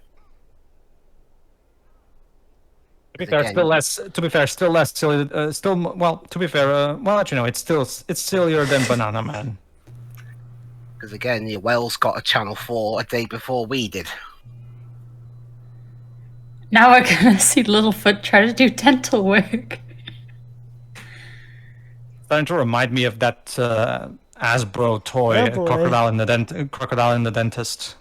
To be fair, still less silly. It's sillier than Banana Man. Because again, Wales got a Channel 4 a day before we did. Now we're gonna see Littlefoot try to do dental work. Starting to remind me of that Hasbro toy, Crocodile in the Dentist.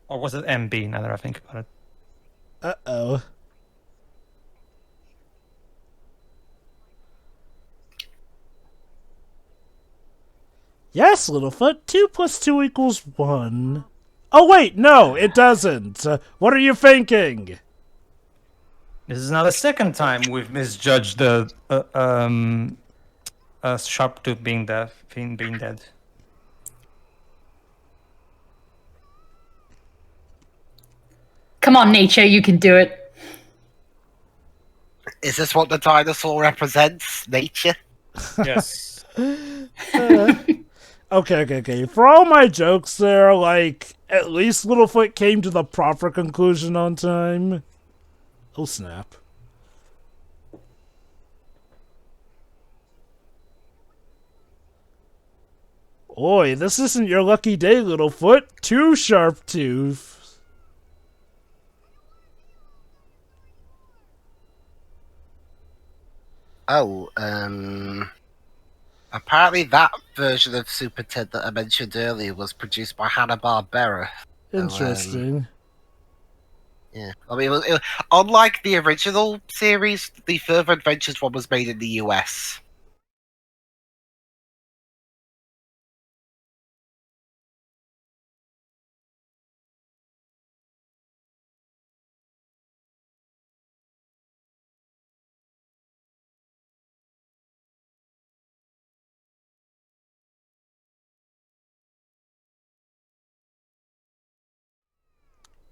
Or was it MB, now that I think about it? Uh-oh. Yes, Littlefoot, 2 plus 2 equals 1. Oh wait, no, it doesn't. What are you thinking? This is now the second time we've misjudged the Sharptooth being dead. Come on, nature, you can do it. Is this what the dinosaur represents? Nature? Yes. Okay. For all my jokes there, like, at least Littlefoot came to the proper conclusion on time. Oh, snap. Oi, this isn't your lucky day, Littlefoot. 2 Sharptooth. Oh, apparently that version of Super Ted that I mentioned earlier was produced by Hanna-Barbera. Interesting. Yeah, I mean, unlike the original series, the Further Adventures one was made in the US.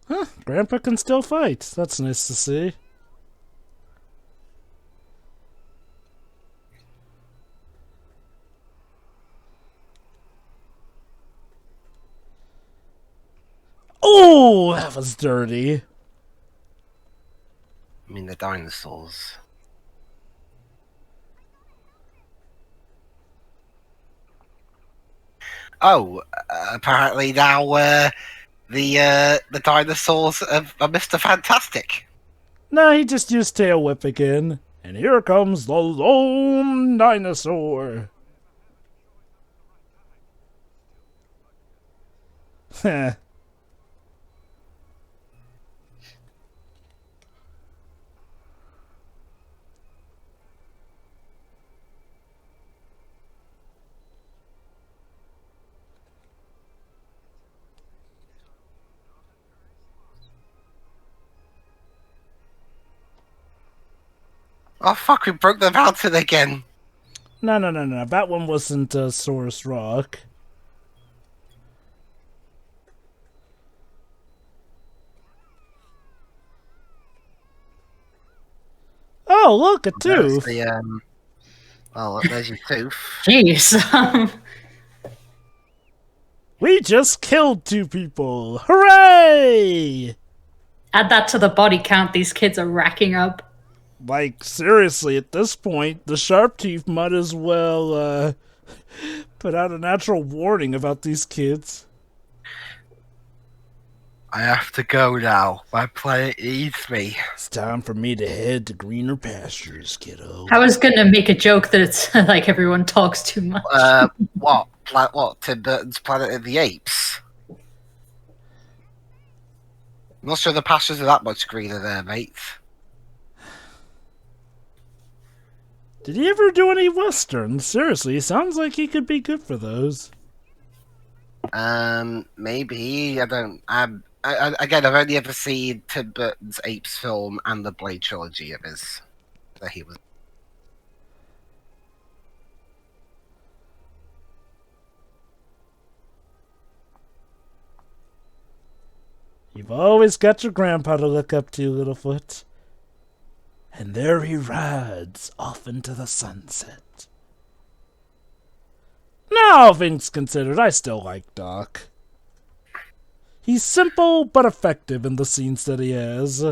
Huh, Grandpa can still fight. That's nice to see. Oh, that was dirty. I mean, the dinosaurs. Oh, apparently now the dinosaurs are Mr. Fantastic. Nah, he just used Tail Whip again. And here comes the Lone Dinosaur. Heh. Oh fuck, we broke the mountain again. No. That one wasn't Saurus Rock. Oh, look, a tooth. Oh, there's your tooth. Jeez. We just killed 2 people. Hooray! Add that to the body count these kids are racking up. Like, seriously, at this point, the Sharptooth might as well, put out a natural warning about these kids. I have to go now. My planet needs me. It's time for me to head to greener pastures, kiddo. I was gonna make a joke that it's like everyone talks too much. What? What? Tim Burton's Planet of the Apes? I'm not sure the pastures are that much greener there, mate. Did he ever do any westerns? Seriously, sounds like he could be good for those. Maybe. I don't. Again, I've only ever seen Tim Burton's Apes film and the Blade trilogy of his that he was. You've always got your grandpa to look up to, Littlefoot. And there he rides off into the sunset. Now, all things considered, I still like Doc. He's simple but effective in the scenes that he has.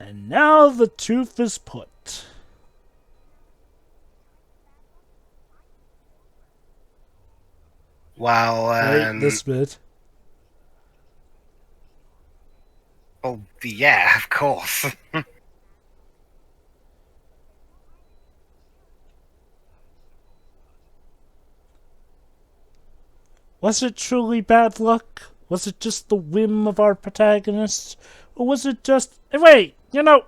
And now the tooth is put. Wow. Right, this bit. Oh, yeah, of course. Was it truly bad luck? Was it just the whim of our protagonist? Or was it just... Wait,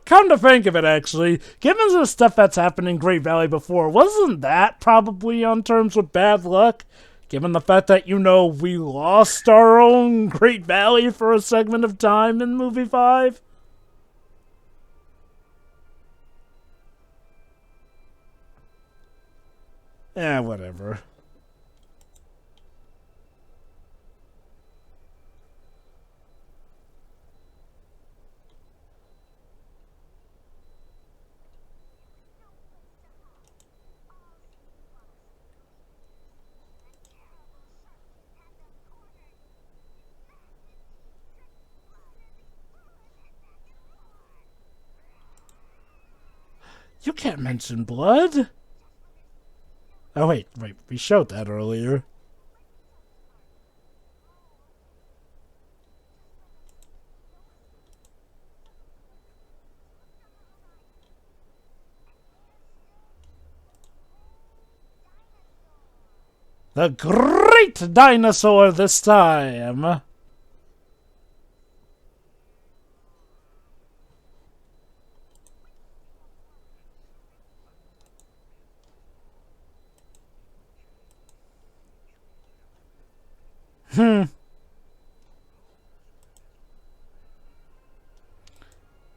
come to think of it, actually, given the stuff that's happened in Great Valley before, wasn't that probably on terms with bad luck? Given the fact that, we lost our own Great Valley for a segment of time in movie 5? Whatever. You can't mention blood. Oh, wait, we showed that earlier. The Great Dinosaur this time.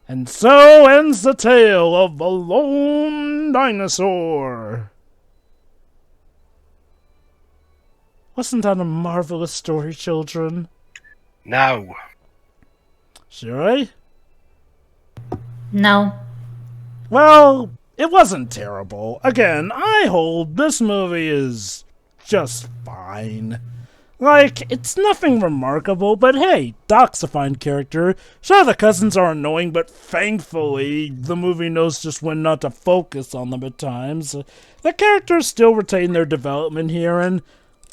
And so ends the tale of the Lone Dinosaur. Wasn't that a marvelous story, children? No. Sure? No. Well, it wasn't terrible. Again, I hold this movie is just fine. Like, it's nothing remarkable, but hey, Doc's a fine character. Sure, the cousins are annoying, but thankfully, the movie knows just when not to focus on them at times. The characters still retain their development here, and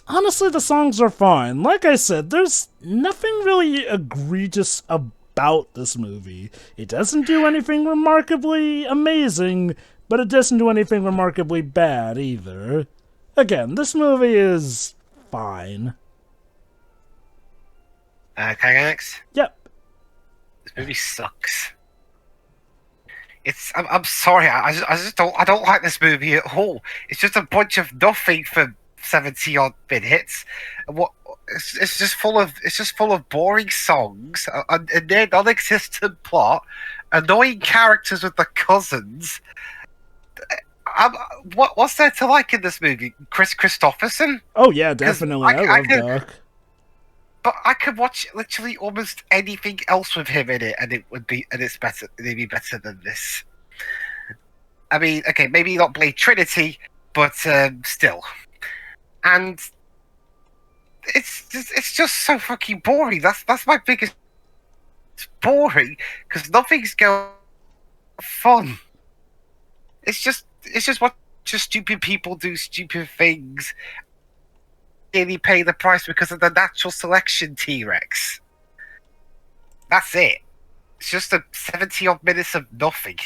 honestly, the songs are fine. Like I said, there's nothing really egregious about this movie. It doesn't do anything remarkably amazing, but it doesn't do anything remarkably bad either. Again, this movie is fine. Can I go next? Yep. This movie sucks. I'm sorry. I just don't like this movie at all. It's just a bunch of nothing for 70-odd minutes. It's just full of boring songs, a near non-existent plot, annoying characters with the cousins. What's there to like in this movie? Chris Christopherson? Oh yeah, definitely. I love Doc. But I could watch literally almost anything else with him in it, and it'd be better than this. I mean, okay, maybe not Blade Trinity, but still. And it's just so fucking boring. That's my biggest. It's boring because nothing's going fun. It's just what just stupid people do stupid things. Really pay the price because of the natural selection T-Rex. That's it. It's just a 70-odd minutes of nothing.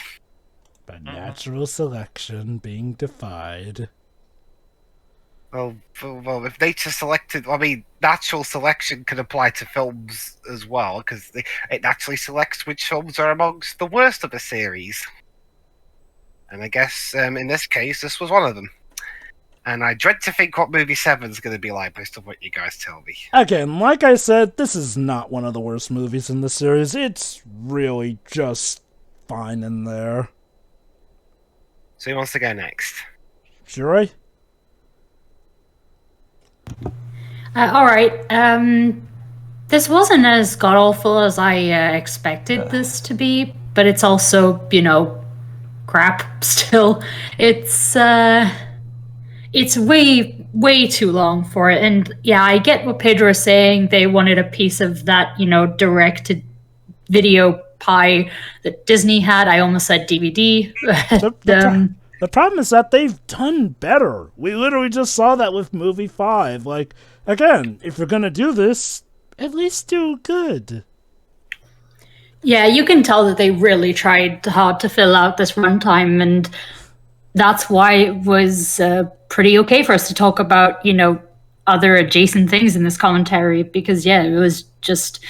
By natural selection being defied. Well, if nature selected, natural selection can apply to films as well, because it naturally selects which films are amongst the worst of the series. And I guess, in this case, this was one of them. And I dread to think what movie 7 is going to be like based on what you guys tell me. Again, like I said, this is not one of the worst movies in the series. It's really just fine in there. So who wants to go next? Sure. Alright, this wasn't as god-awful as I expected this to be, but it's also, crap still. It's way too long for it, and yeah, I get what Pedro's saying. They wanted a piece of that, direct-to-video pie that Disney had. I almost said DVD. The problem is that they've done better. We literally just saw that with movie 5. Like, again, if you're gonna do this, at least do good. Yeah, you can tell that they really tried hard to fill out this runtime, and that's why it was pretty okay for us to talk about, other adjacent things in this commentary because it was just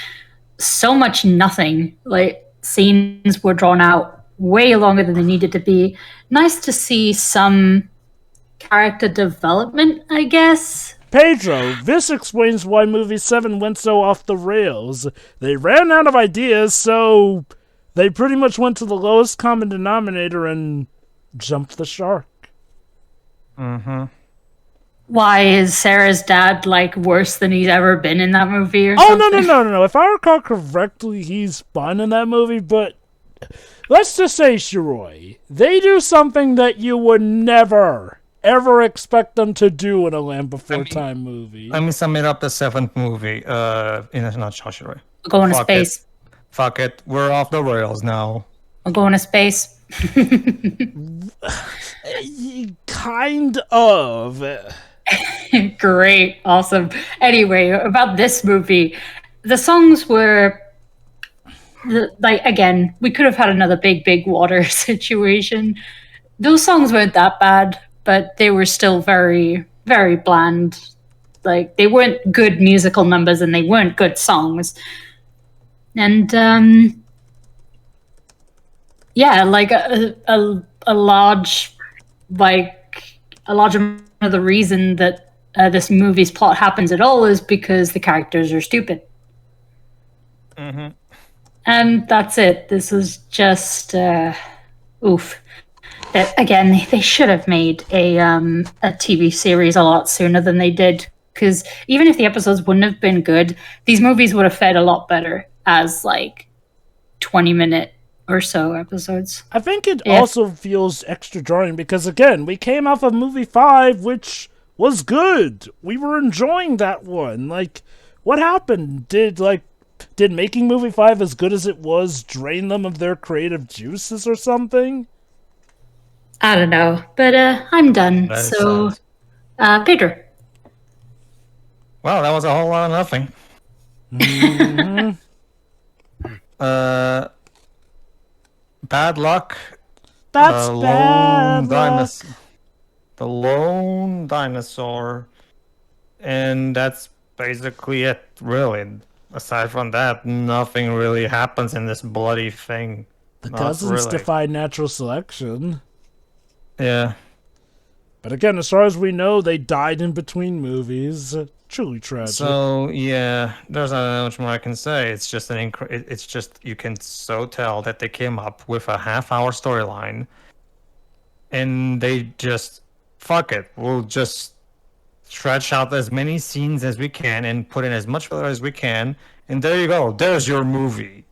so much nothing. Like scenes were drawn out way longer than they needed to be. Nice to see some character development, I guess. Pedro, this explains why movie 7 went so off the rails. They ran out of ideas, so they pretty much went to the lowest common denominator and jumped the shark. Mm-hmm. Why is Sarah's dad like worse than he's ever been in that movie or something? No. If I recall correctly, he's fine in that movie, but let's just say, Shiroi, they do something that you would never, ever expect them to do in a Land Before Time movie. Let me sum it up the 7th movie in a nutshell, Shiroi. We're going to space. Fuck it. We're off the rails now. We're going to space. Kind of. Great. Awesome. Anyway, about this movie, the songs were like, again, we could have had another big water situation. Those songs weren't that bad, but they were still very, very bland. Like, they weren't good musical numbers and they weren't good songs. And like a large amount of the reason that this movie's plot happens at all is because the characters are stupid. Mm-hmm. And that's it. This is just oof. Again, they should have made a TV series a lot sooner than they did. Because even if the episodes wouldn't have been good, these movies would have fed a lot better as like 20-minute or so episodes. I think it also feels extra jarring because, again, we came off of movie 5, which was good. We were enjoying that one. Like, what happened? Did making movie 5 as good as it was drain them of their creative juices or something? I don't know, but I'm done. So, Pedro. Well, that was a whole lot of nothing. Mm-hmm. Bad luck. That's bad luck. The Lone Dinosaur. And that's basically it, really. Aside from that, nothing really happens in this bloody thing. The cousins defy natural selection. Yeah. But again, as far as we know, they died in between movies. Truly tragic. So yeah, there's not much more I can say. It's just it's just you can so tell that they came up with a half-hour storyline, and they just fuck it. We'll just stretch out as many scenes as we can and put in as much filler as we can, and there you go. There's your movie.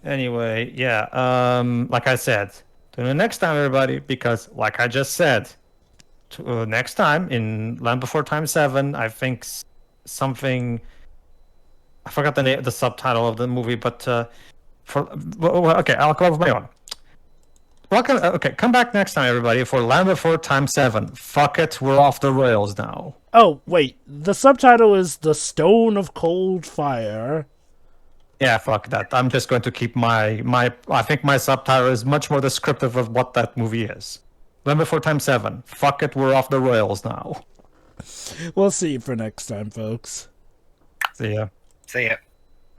Anyway, yeah. Like I said, tune in next time, everybody, because like I just said. Next time in Land Before Time 7, I think something. I forgot the subtitle of the movie, but okay, I'll come up with my own. Welcome. Okay, come back next time, everybody, for Land Before Time 7. Fuck it, we're off the rails now. Oh wait, the subtitle is "The Stone of Cold Fire." Yeah, fuck that. I'm just going to keep my. I think my subtitle is much more descriptive of what that movie is. Land Before Time 7. Fuck it, we're off the rails now. We'll see you for next time, folks. See ya. See ya.